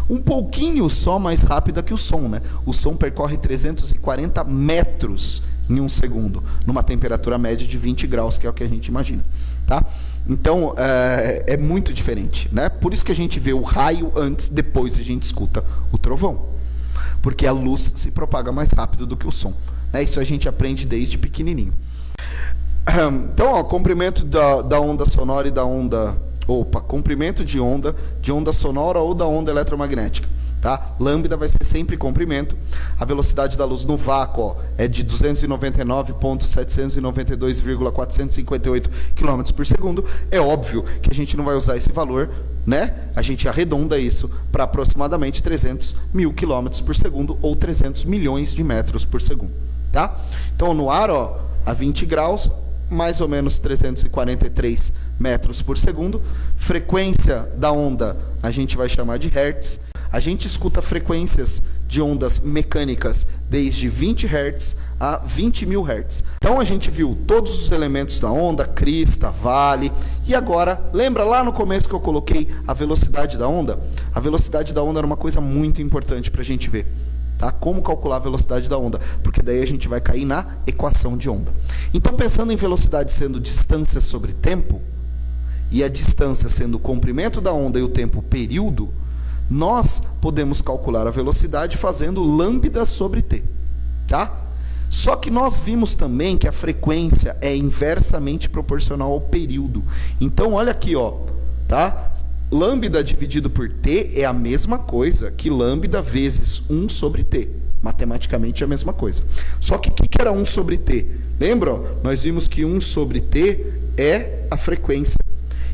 Um pouquinho só mais rápida que o som, né? O som percorre 340 metros em 1 segundo, numa temperatura média de 20 graus, que é o que a gente imagina, tá? Então, é muito diferente, né? Por isso que a gente vê o raio antes, depois a gente escuta o trovão. Porque a luz se propaga mais rápido do que o som, né? Isso a gente aprende desde pequenininho. Então, ó, comprimento da onda sonora e da onda... comprimento de onda sonora ou da onda eletromagnética, tá? Lambda vai ser sempre comprimento. A velocidade da luz no vácuo, ó, é de 299.792,458 km por segundo. É óbvio que a gente não vai usar esse valor, né? A gente arredonda isso para aproximadamente 300 mil km por segundo ou 300 milhões de metros por segundo, tá? Então, no ar, ó, a 20 graus, mais ou menos 343 metros por segundo. Frequência da onda a gente vai chamar de hertz. A gente escuta frequências de ondas mecânicas desde 20 Hz a 20 mil Hz. Então a gente viu todos os elementos da onda, crista, vale. E agora, lembra lá no começo que eu coloquei a velocidade da onda? A velocidade da onda era uma coisa muito importante para a gente ver. Tá? Como calcular a velocidade da onda? Porque daí a gente vai cair na equação de onda. Então, pensando em velocidade sendo distância sobre tempo, e a distância sendo o comprimento da onda e o tempo o período, nós podemos calcular a velocidade fazendo lambda sobre t. Tá? Só que nós vimos também que a frequência é inversamente proporcional ao período. Então, olha aqui, ó, tá? Lambda dividido por t é a mesma coisa que lambda vezes 1 sobre t. Matematicamente é a mesma coisa. Só que o que era 1 sobre t? Lembra? Ó, nós vimos que 1 sobre t é a frequência.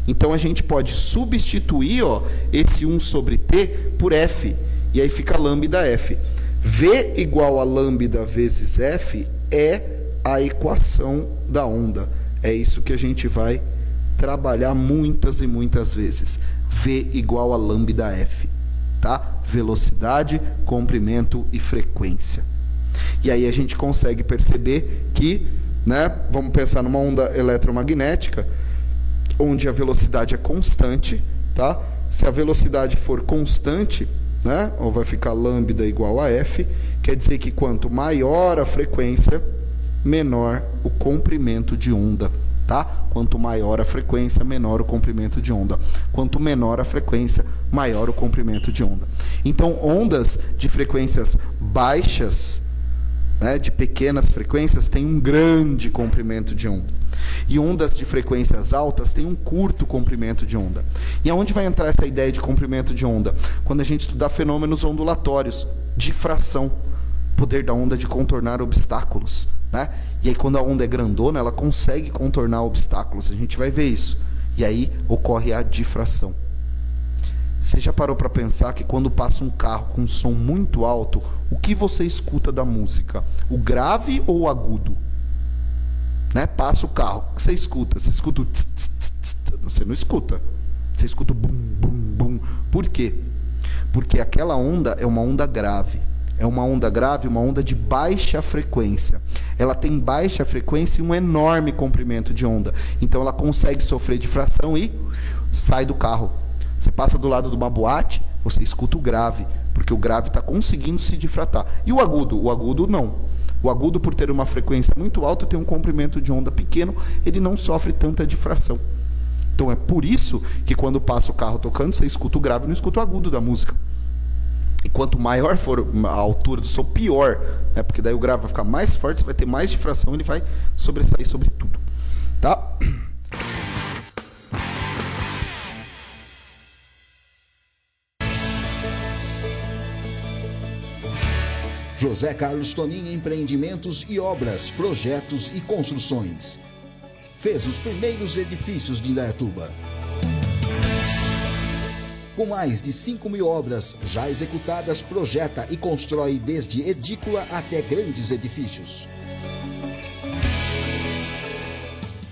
Então a gente pode substituir, ó, esse 1 sobre t por f. E aí fica lambda f. V igual a lambda vezes f é a equação da onda. É isso que a gente vai trabalhar muitas e muitas vezes. V igual a lambda f, tá? Velocidade, comprimento e frequência. E aí a gente consegue perceber que, né, vamos pensar numa onda eletromagnética, onde a velocidade é constante, tá? Se a velocidade for constante, né, ou vai ficar lambda igual a f, quer dizer que quanto maior a frequência, menor o comprimento de onda. Tá? Quanto maior a frequência, menor o comprimento de onda. Quanto menor a frequência, maior o comprimento de onda. Então, ondas de frequências baixas, né, de pequenas frequências, têm um grande comprimento de onda. E ondas de frequências altas têm um curto comprimento de onda. E aonde vai entrar essa ideia de comprimento de onda? Quando a gente estudar fenômenos ondulatórios, difração, poder da onda de contornar obstáculos, né? E aí quando a onda é grandona, ela consegue contornar obstáculos. A gente vai ver isso. E aí ocorre a difração. Você já parou para pensar que quando passa um carro com um som muito alto, o que você escuta da música? O grave ou o agudo? Né? Passa o carro, o que você escuta? Você escuta o tss, tss, tss, tss. Você não escuta. Você escuta o bum, bum, bum. Por quê? Porque aquela onda é uma onda grave. É uma onda grave, uma onda de baixa frequência. Ela tem baixa frequência e um enorme comprimento de onda. Então ela consegue sofrer difração e sai do carro. Você passa do lado de uma boate, você escuta o grave, porque o grave está conseguindo se difratar. E o agudo? O agudo não. O agudo, por ter uma frequência muito alta, tem um comprimento de onda pequeno, ele não sofre tanta difração. Então é por isso que quando passa o carro tocando, você escuta o grave e não escuta o agudo da música. E quanto maior for a altura do som, pior, né? Porque daí o grave vai ficar mais forte, você vai ter mais difração, ele vai sobressair sobre tudo, tá? José Carlos Tonin Empreendimentos e Obras, Projetos e Construções. Fez os primeiros edifícios de Indaiatuba. Com mais de 5.000 obras já executadas, projeta e constrói desde edícula até grandes edifícios.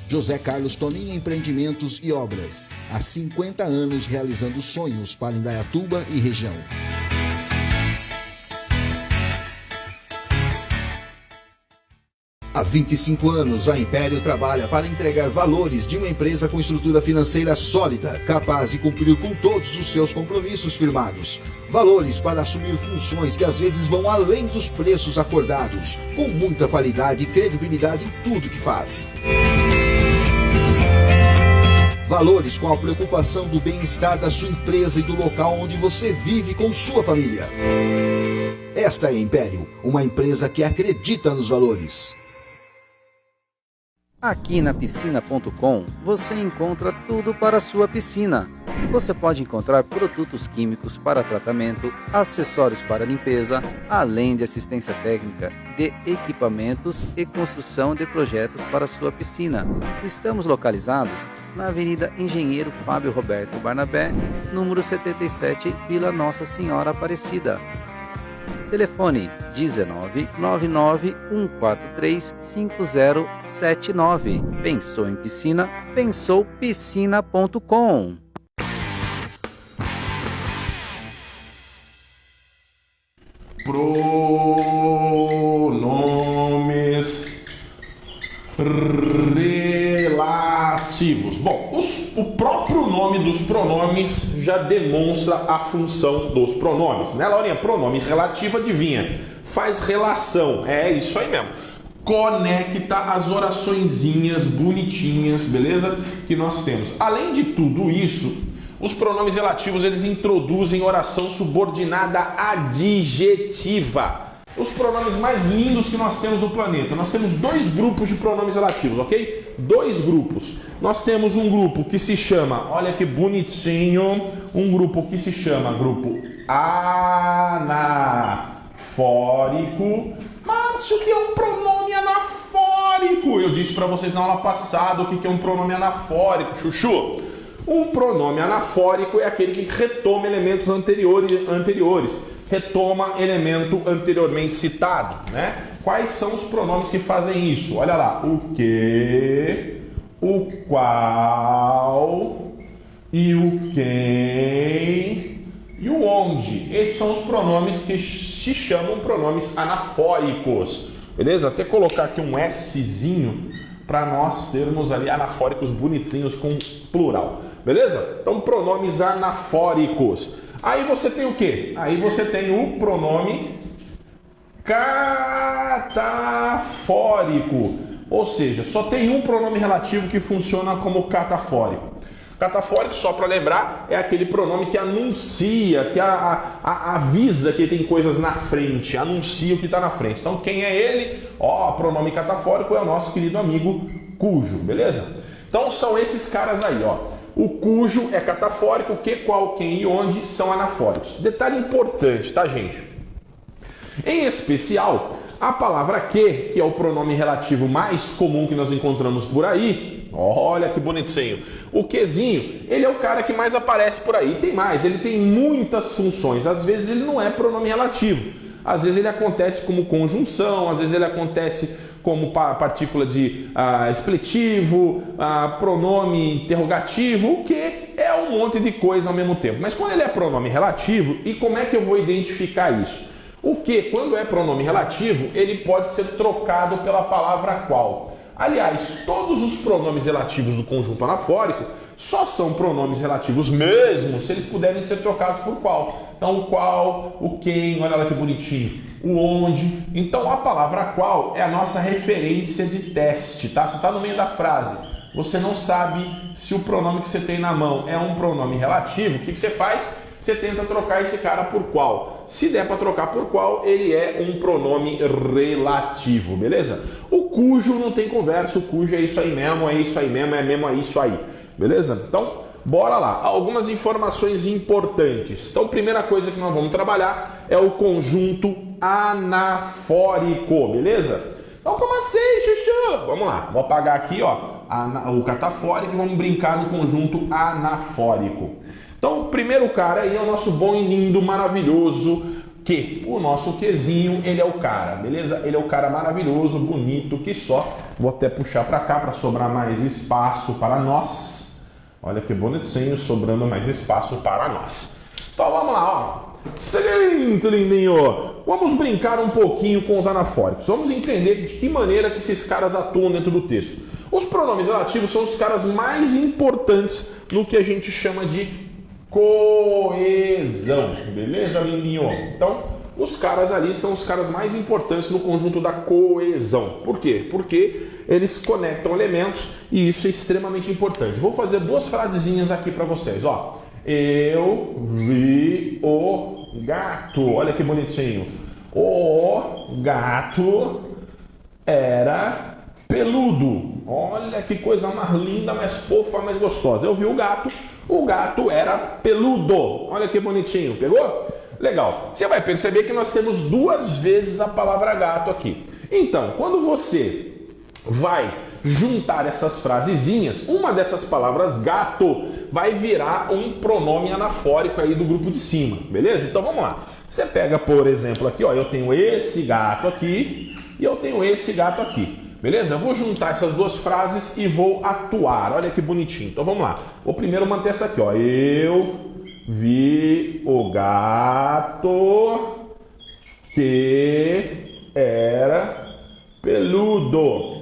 José Carlos Toninho Empreendimentos e Obras. Há 50 anos realizando sonhos para Indaiatuba e região. Há 25 anos, a Império trabalha para entregar valores de uma empresa com estrutura financeira sólida, capaz de cumprir com todos os seus compromissos firmados. Valores para assumir funções que às vezes vão além dos preços acordados, com muita qualidade e credibilidade em tudo que faz. Valores com a preocupação do bem-estar da sua empresa e do local onde você vive com sua família. Esta é a Império, uma empresa que acredita nos valores. Aqui na piscina.com você encontra tudo para a sua piscina. Você pode encontrar produtos químicos para tratamento, acessórios para limpeza, além de assistência técnica de equipamentos e construção de projetos para a sua piscina. Estamos localizados na Avenida Engenheiro Fábio Roberto Barnabé, número 77, Vila Nossa Senhora Aparecida. Telefone 19 99 143 5079. Pensou em piscina? Pensou piscina.com. Pronomes relativos. Bom, o próprio nome dos pronomes já demonstra a função dos pronomes, né, Laurinha? Pronome relativo, adivinha? Faz relação, é isso aí mesmo. Conecta as oraçõezinhas bonitinhas, beleza? Que nós temos. Além de tudo isso, os pronomes relativos, eles introduzem oração subordinada adjetiva. Os pronomes mais lindos que nós temos no planeta. Nós temos dois grupos de pronomes relativos, ok? Dois grupos. Nós temos um grupo que se chama, olha que bonitinho, um grupo que se chama grupo anafórico. Márcio, o que é um pronome anafórico? Eu disse para vocês na aula passada o que é um pronome anafórico, chuchu. Um pronome anafórico é aquele que retoma elementos anteriores. Retoma elemento anteriormente citado, né? Quais são os pronomes que fazem isso? Olha lá, o que, o qual e o quem e o onde. Esses são os pronomes que se chamam pronomes anafóricos, beleza? Até colocar aqui um Szinho para nós termos ali anafóricos bonitinhos com plural, beleza? Então, pronomes anafóricos. Aí você tem o quê? Aí você tem o pronome catafórico. Ou seja, só tem um pronome relativo que funciona como catafórico. Catafórico, só para lembrar, é aquele pronome que anuncia, que avisa que tem coisas na frente, anuncia o que está na frente. Então, quem é ele? Ó, pronome catafórico é o nosso querido amigo cujo, beleza? Então, são esses caras aí, ó. O cujo é catafórico, o que, qual, quem e onde são anafóricos. Detalhe importante, tá, gente? Em especial, a palavra que é o pronome relativo mais comum que nós encontramos por aí, olha que bonitinho. O quezinho, ele é o cara que mais aparece por aí. Tem mais, ele tem muitas funções. Às vezes ele não é pronome relativo. Às vezes ele acontece como conjunção, às vezes ele acontece como partícula de expletivo, pronome interrogativo, o que é um monte de coisa ao mesmo tempo. Mas quando ele é pronome relativo, e como é que eu vou identificar isso? O que, quando é pronome relativo, ele pode ser trocado pela palavra qual. Aliás, todos os pronomes relativos do conjunto anafórico só são pronomes relativos mesmo se eles puderem ser trocados por qual. Então, o qual, o quem, olha lá que bonitinho, o onde. Então, a palavra qual é a nossa referência de teste, tá? Você está no meio da frase, você não sabe se o pronome que você tem na mão é um pronome relativo, o que você faz? Você tenta trocar esse cara por qual. Se der para trocar por qual, ele é um pronome relativo, beleza? O cujo não tem conversa, o cujo é isso aí mesmo, é isso aí mesmo, é mesmo, é isso aí, beleza? Então, bora lá. Algumas informações importantes. Então, primeira coisa que nós vamos trabalhar é o conjunto anafórico, beleza? Então, como assim, chuchu? Vamos lá, vou apagar aqui, ó, o catafórico e vamos brincar no conjunto anafórico. Então, o primeiro cara aí é o nosso bom e lindo, maravilhoso que. O nosso quezinho, ele é o cara, beleza? Ele é o cara maravilhoso, bonito, que só. Vou até puxar para cá para sobrar mais espaço para nós. Olha que bonitinho, sobrando mais espaço para nós. Então vamos lá, ó. Seguinte, lindinho. Vamos brincar um pouquinho com os anafóricos. Vamos entender de que maneira que esses caras atuam dentro do texto. Os pronomes relativos são os caras mais importantes no que a gente chama de coesão. Beleza, lindinho? Então, os caras ali são os caras mais importantes no conjunto da coesão. Por quê? Porque eles conectam elementos e isso é extremamente importante. Vou fazer duas frasezinhas aqui para vocês, ó. Eu vi o gato. Olha que bonitinho. O gato era peludo. Olha que coisa mais linda, mais fofa, mais gostosa. Eu vi o gato era peludo. Olha que bonitinho. Pegou? Legal. Você vai perceber que nós temos duas vezes a palavra gato aqui. Então, quando você vai juntar essas frasezinhas, uma dessas palavras gato vai virar um pronome anafórico aí do grupo de cima, beleza? Então vamos lá. Você pega, por exemplo, aqui, ó, eu tenho esse gato aqui e eu tenho esse gato aqui, beleza? Eu vou juntar essas duas frases e vou atuar. Olha que bonitinho. Então vamos lá. Vou primeiro manter essa aqui, ó. Eu vi o gato que era peludo.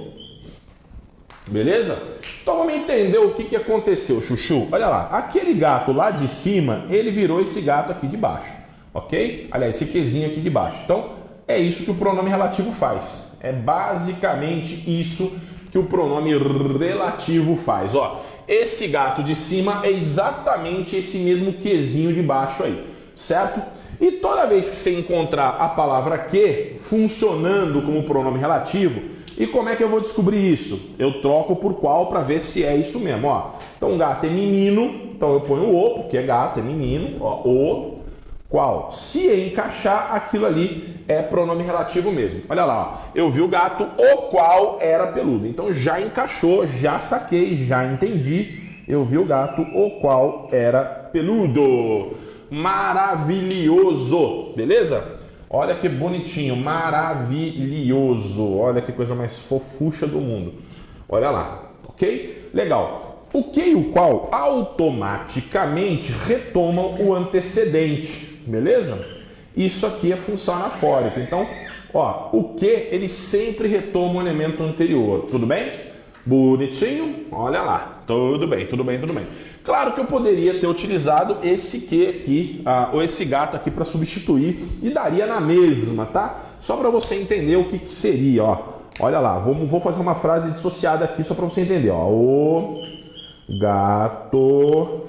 Beleza? Então vamos entender o que aconteceu, Chuchu. Olha lá, aquele gato lá de cima, ele virou esse gato aqui de baixo, ok? Aliás, esse quezinho aqui de baixo. Então, é isso que o pronome relativo faz. É basicamente isso que o pronome relativo faz. Ó, esse gato de cima é exatamente esse mesmo quezinho de baixo aí, certo? E toda vez que você encontrar a palavra que funcionando como pronome relativo, e como é que eu vou descobrir isso? Eu troco por qual para ver se é isso mesmo, ó. Então gato é menino, então eu ponho o o, porque é gato, é menino, ó, o, qual. Se encaixar, aquilo ali é pronome relativo mesmo. Olha lá, ó. Eu vi o gato, o qual era peludo. Então já encaixou, já saquei, já entendi. Eu vi o gato, o qual era peludo. Maravilhoso, beleza? Olha que bonitinho, maravilhoso. Olha que coisa mais fofucha do mundo. Olha lá, ok? Legal. O que e o qual automaticamente retomam o antecedente, beleza? Isso aqui é função anafórica. Então, ó, o que ele sempre retoma o elemento anterior. Tudo bem? Bonitinho? Olha lá. Tudo bem, tudo bem, tudo bem. Claro que eu poderia ter utilizado esse que aqui, ou esse gato aqui para substituir e daria na mesma, tá? Só para você entender o que seria, ó. Olha lá, vou fazer uma frase dissociada aqui só para você entender, ó. O gato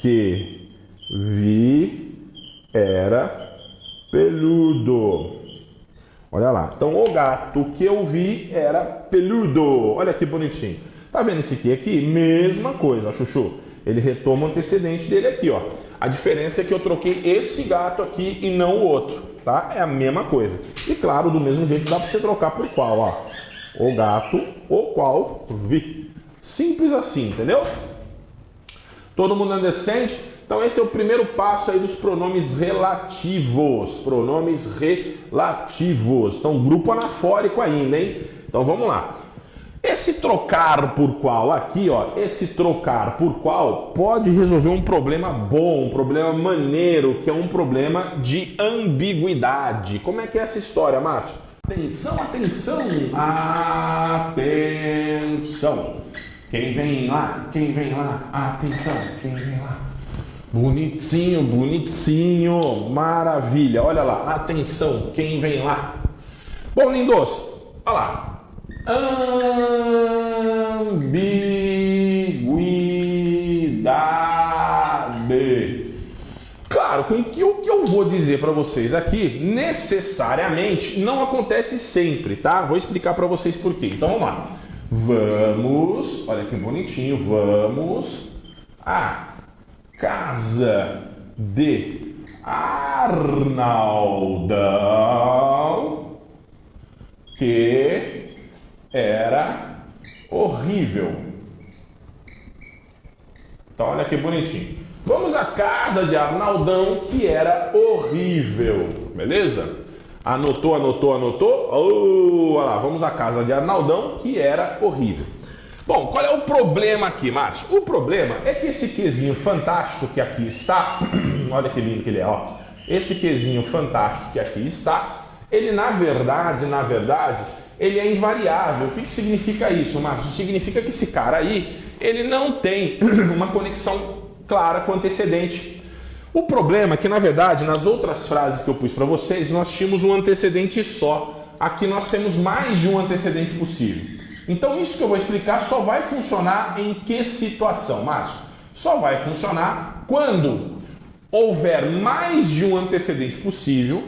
que vi era peludo. Olha lá. Então, o gato que eu vi era peludo. Olha que bonitinho. Tá vendo esse aqui? Mesma coisa, ó, Chuchu. Ele retoma o antecedente dele aqui, ó. A diferença é que eu troquei esse gato aqui e não o outro, tá? É a mesma coisa. E claro, do mesmo jeito dá para você trocar por qual, ó. O gato, o qual vi. Simples assim, entendeu? Todo mundo understand? Então esse é o primeiro passo aí dos pronomes relativos. Pronomes relativos. Então grupo anafórico ainda, hein? Então vamos lá. Esse trocar por qual aqui, ó, esse trocar por qual pode resolver um problema bom, um problema maneiro, que é um problema de ambiguidade. Como é que é essa história, Márcio? Atenção, atenção, atenção. Quem vem lá? Quem vem lá? Atenção, quem vem lá? Bonitinho, bonitinho, maravilha. Olha lá, atenção, quem vem lá? Bom, lindos, olha lá. Ambiguidade. Claro, com que o que eu vou dizer para vocês aqui necessariamente não acontece sempre, tá? Vou explicar para vocês por quê. Então vamos lá. Vamos, olha que bonitinho, vamos à casa de Arnaldão, que era horrível. Então olha que bonitinho. Vamos à casa de Arnaldão, que era horrível, beleza? Anotou? Olha lá, vamos à casa de Arnaldão, que era horrível. Bom, qual é o problema aqui, Márcio? O problema é que esse quezinho fantástico que aqui está, olha que lindo que ele é, ó. Esse quezinho fantástico que aqui está, ele na verdade, ele é invariável. O que significa isso, Márcio? Significa que esse cara aí, ele não tem uma conexão clara com o antecedente. O problema é que, na verdade, nas outras frases que eu pus para vocês, nós tínhamos um antecedente só. Aqui nós temos mais de um antecedente possível. Então, isso que eu vou explicar só vai funcionar em que situação, Márcio? Só vai funcionar quando houver mais de um antecedente possível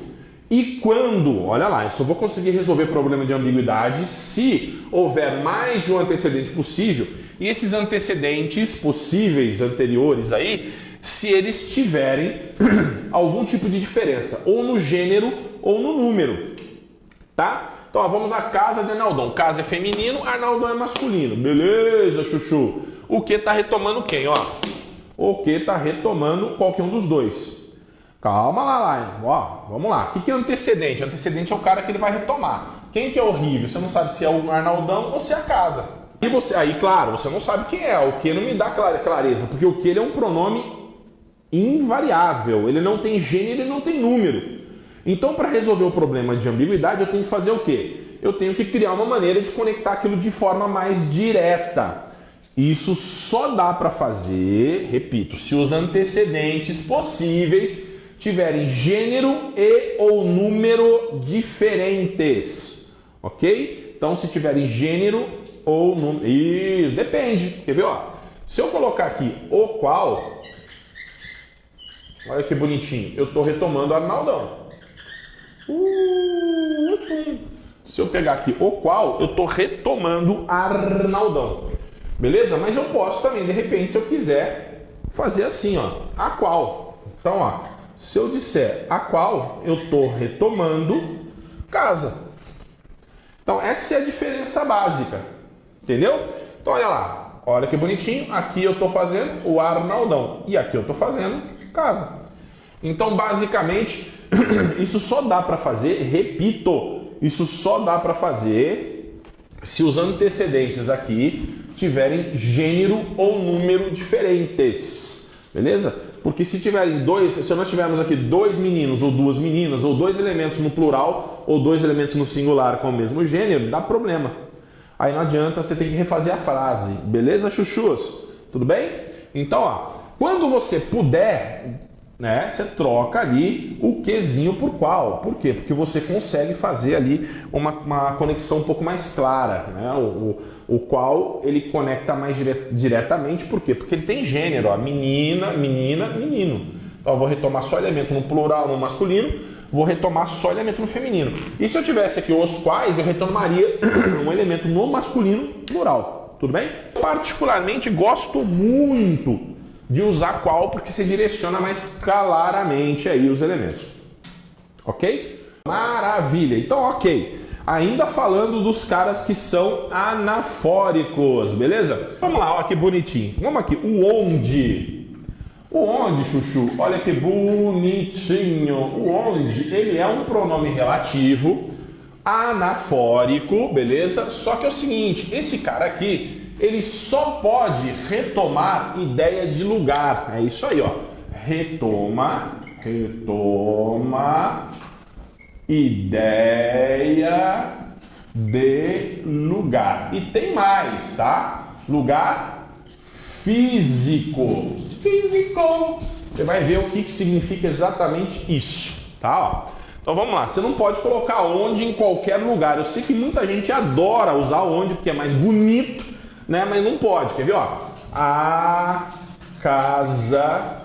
e quando, olha lá, eu só vou conseguir resolver problema de ambiguidade se houver mais de um antecedente possível e esses antecedentes possíveis anteriores aí, se eles tiverem algum tipo de diferença, ou no gênero ou no número, tá? Então, ó, vamos à casa de Arnaldão. Casa é feminino, Arnaldão é masculino. Beleza, chuchu. O que tá retomando quem, ó? O que tá retomando qualquer um dos dois. Calma lá. Ó, vamos lá. O que é antecedente? Antecedente é o cara que ele vai retomar. Quem que é horrível? Você não sabe se é o Arnaldão ou se é a casa. E você, aí, claro, você não sabe quem é. O que não me dá clareza, porque o que ele é um pronome invariável. Ele não tem gênero, ele não tem número. Então, para resolver o problema de ambiguidade, eu tenho que fazer o quê? Eu tenho que criar uma maneira de conectar aquilo de forma mais direta. Isso só dá para fazer, repito, se os antecedentes possíveis tiverem gênero e ou número diferentes, ok? Então, se tiverem gênero ou número... Isso, depende. Quer ver? Ó? Se eu colocar aqui o qual... Olha que bonitinho. Eu estou retomando Arnaldão. Se eu pegar aqui o qual, eu estou retomando Arnaldão. Beleza? Mas eu posso também, de repente, se eu quiser, fazer assim, ó. A qual. Então, ó. Se eu disser a qual, eu estou retomando casa. Então, essa é a diferença básica. Entendeu? Então, olha lá. Olha que bonitinho. Aqui eu estou fazendo o Arnaldão. E aqui eu estou fazendo casa. Então, basicamente... Isso só dá para fazer, repito, isso só dá para fazer se os antecedentes aqui tiverem gênero ou número diferentes, beleza? Porque se tiverem se nós tivermos aqui dois meninos ou duas meninas, ou dois elementos no plural, ou dois elementos no singular com o mesmo gênero, dá problema. Aí não adianta, você tem que refazer a frase, beleza, chuchus? Tudo bem? Então, ó, quando você puder... né? Você troca ali o quezinho por qual. Por quê? Porque você consegue fazer ali uma conexão um pouco mais clara. Né? O qual ele conecta mais diretamente. Por quê? Porque ele tem gênero. Ó, menina, menina, menino. Então eu vou retomar só elemento no plural, no masculino. Vou retomar só elemento no feminino. E se eu tivesse aqui os quais, eu retomaria um elemento no masculino plural. Tudo bem? Particularmente gosto muito de usar qual, porque se direciona mais claramente aí os elementos. Ok? Maravilha. Então, ok. Ainda falando dos caras que são anafóricos, beleza? Vamos lá, ó, que bonitinho. Vamos aqui, o onde. O onde, chuchu? Olha que bonitinho. O onde, ele é um pronome relativo anafórico, beleza? Só que é o seguinte, esse cara aqui... ele só pode retomar ideia de lugar. É isso aí, ó. Retoma ideia de lugar. E tem mais, tá? Lugar físico. Físico. Você vai ver o que significa exatamente isso, tá? Ó. Então vamos lá. Você não pode colocar onde em qualquer lugar. Eu sei que muita gente adora usar onde porque é mais bonito, né? Mas não pode, quer ver? Ó? A casa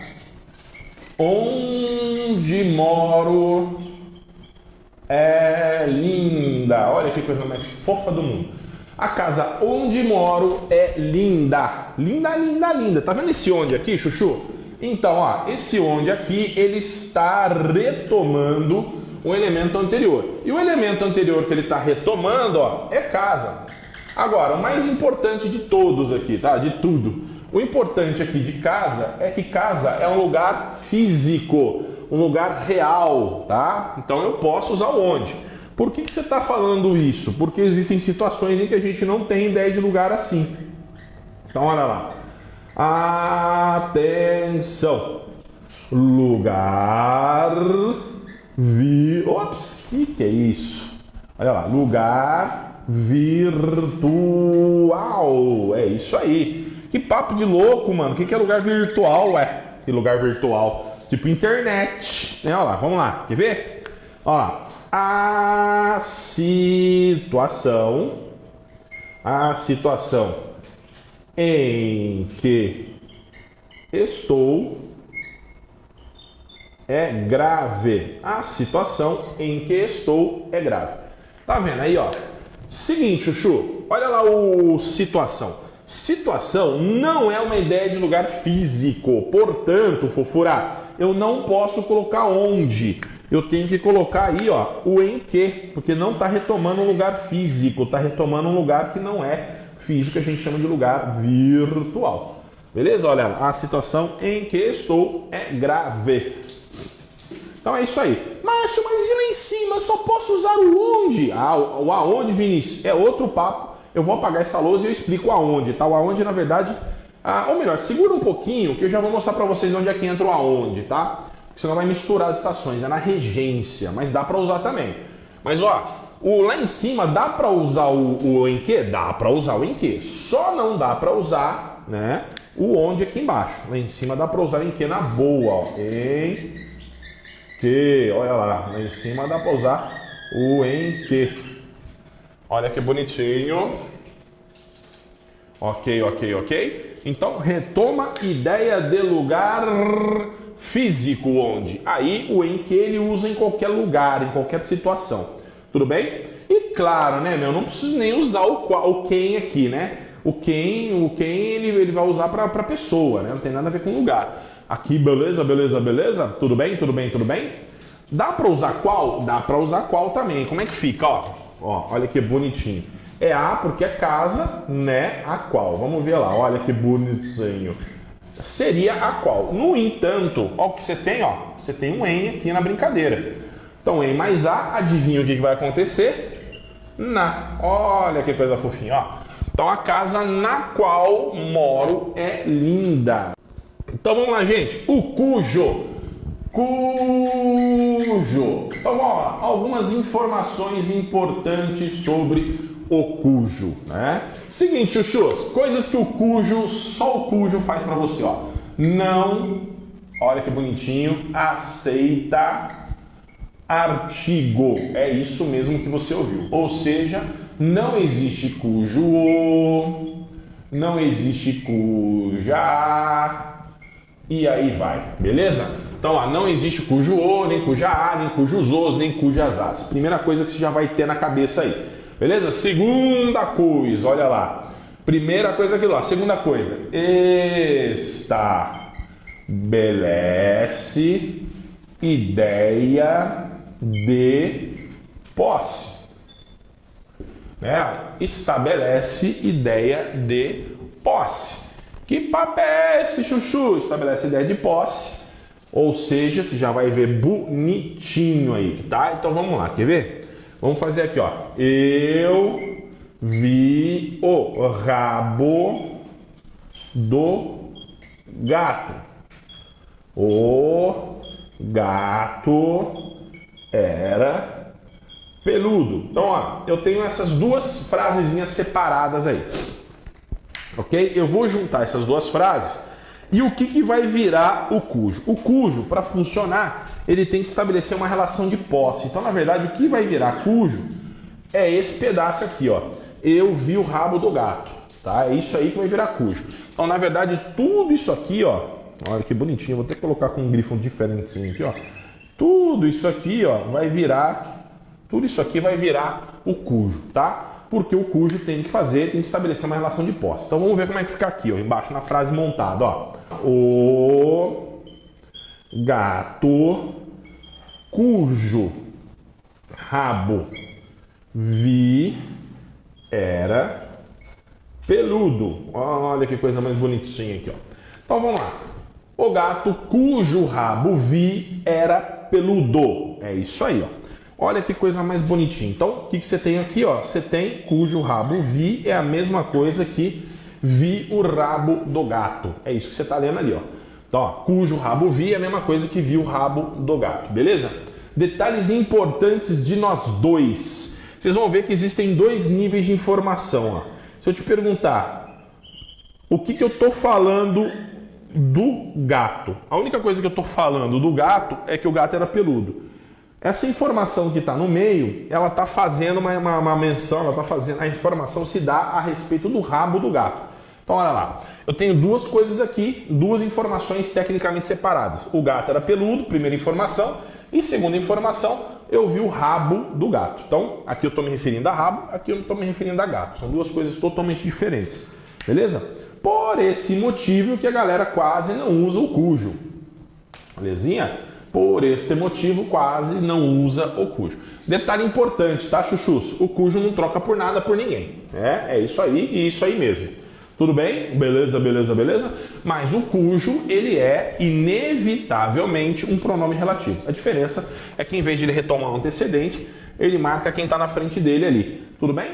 onde moro é linda. Olha que coisa mais fofa do mundo. A casa onde moro é linda. Linda, linda, linda. Tá vendo esse onde aqui, chuchu? Então, ó, esse onde aqui, ele está retomando um elemento anterior. E o elemento anterior que ele está retomando, ó, é casa. Agora, o mais importante de todos aqui, tá? De tudo. O importante aqui de casa é que casa é um lugar físico, um lugar real, tá? Então eu posso usar o onde. Por que você está falando isso? Porque existem situações em que a gente não tem ideia de lugar assim. Então olha lá. Atenção. Lugar Ops, que é isso? Olha lá, lugar virtual. É isso aí. Que papo de louco, mano. O que é lugar virtual, ué? Que lugar virtual? Tipo internet. Olha lá, vamos lá. Quer ver? Ó, a situação em que estou é grave. A situação em que estou é grave. Tá vendo aí, ó? Seguinte, Chuchu, olha lá o situação. Situação não é uma ideia de lugar físico. Portanto, Fofura, eu não posso colocar onde. Eu tenho que colocar aí, ó, o em que, porque não está retomando um lugar físico, está retomando um lugar que não é físico, a gente chama de lugar virtual. Beleza? Olha, a situação em que estou é grave. Então é isso aí. Márcio, mas e lá em cima? Eu só posso usar o onde? Ah, o aonde, Vinícius, é outro papo. Eu vou apagar essa lousa e eu explico o aonde, tá? O aonde, na verdade, ou melhor, segura um pouquinho que eu já vou mostrar para vocês onde é que entra o aonde, tá? Senão vai misturar as estações, é na regência, mas dá para usar também. Mas ó, lá em cima dá para usar o em que? Dá para usar o em que. Só não dá para usar, né, o onde aqui embaixo. Lá em cima dá para usar o em que na boa, ó. Em que, olha lá em cima dá para usar o em que. Olha que bonitinho. Ok. Então, retoma ideia de lugar físico, onde. Aí, o em que ele usa em qualquer lugar, em qualquer situação. Tudo bem? E claro, né, meu, não preciso nem usar o quem aqui, né? O quem ele vai usar para pessoa, né? Não tem nada a ver com lugar. Aqui, beleza? Tudo bem? Dá para usar qual? Dá para usar qual também. Como é que fica, ó? Ó, olha que bonitinho. É a porque é casa, né? A qual. Vamos ver lá, olha que bonitinho. Seria a qual. No entanto, ó, o que você tem, ó. Você tem um em aqui na brincadeira. Então, em mais a, adivinha o que vai acontecer? Na. Olha que coisa fofinha, ó. Então, a casa na qual moro é linda. Então, vamos lá, gente. O cujo. Então, ó, algumas informações importantes sobre o cujo, né? Seguinte, chuchus, coisas que só o cujo faz para você, ó. Não, olha que bonitinho, aceita artigo. É isso mesmo que você ouviu. Ou seja, não existe cujo o, não existe cuja, e aí vai, beleza? Então, ó, não existe cujo o, nem cuja a, nem cujos os, nem cujas as. Primeira coisa que você já vai ter na cabeça aí. Beleza? Segunda coisa, olha lá. Primeira coisa aquilo lá. Segunda coisa. Estabelece ideia de posse. Né? Estabelece ideia de posse. Que papo é esse, chuchu? Estabelece ideia de posse. Ou seja, você já vai ver bonitinho aí, tá? Então vamos lá, quer ver? Vamos fazer aqui, ó. Eu vi o rabo do gato. O gato era peludo. Então, ó, eu tenho essas duas frasezinhas separadas aí. Ok? Eu vou juntar essas duas frases. E o que vai virar o cujo? O cujo, para funcionar, ele tem que estabelecer uma relação de posse. Então, na verdade, o que vai virar cujo é esse pedaço aqui, ó. Eu vi o rabo do gato, tá? É isso aí que vai virar cujo. Então, na verdade, tudo isso aqui, ó. Olha que bonitinho. Vou ter que colocar com um grifo diferentezinho aqui, ó. Tudo isso aqui, ó, vai virar... Tudo isso aqui vai virar o cujo, tá? Porque o cujo tem que estabelecer uma relação de posse. Então vamos ver como é que fica aqui, ó, embaixo na frase montada, ó. O gato cujo rabo vi era peludo. Olha que coisa mais bonitinha aqui, ó. Então vamos lá. O gato cujo rabo vi era peludo. É isso aí, ó. Olha que coisa mais bonitinha. Então, o que você tem aqui, ó? Você tem cujo rabo vi é a mesma coisa que vi o rabo do gato. É isso que você está lendo ali, ó. Então, ó, cujo rabo vi é a mesma coisa que vi o rabo do gato, beleza? Detalhes importantes de nós dois. Vocês vão ver que existem dois níveis de informação, ó. Se eu te perguntar o que eu estou falando do gato, a única coisa que eu estou falando do gato é que o gato era peludo. Essa informação que está no meio, ela está fazendo uma menção, ela está fazendo, a informação se dá a respeito do rabo do gato. Então, olha lá, eu tenho duas coisas aqui, duas informações tecnicamente separadas. O gato era peludo, primeira informação, e segunda informação, eu vi o rabo do gato. Então, aqui eu estou me referindo a rabo, aqui eu estou me referindo a gato. São duas coisas totalmente diferentes, beleza? Por esse motivo que a galera quase não usa o cujo, belezinha? Por este motivo, quase não usa o cujo. Detalhe importante, tá, chuchus? O cujo não troca por nada por ninguém. É isso aí e isso aí mesmo. Tudo bem? Beleza, beleza, beleza? Mas o cujo, ele é inevitavelmente um pronome relativo. A diferença é que em vez de ele retomar um antecedente, ele marca quem está na frente dele ali. Tudo bem?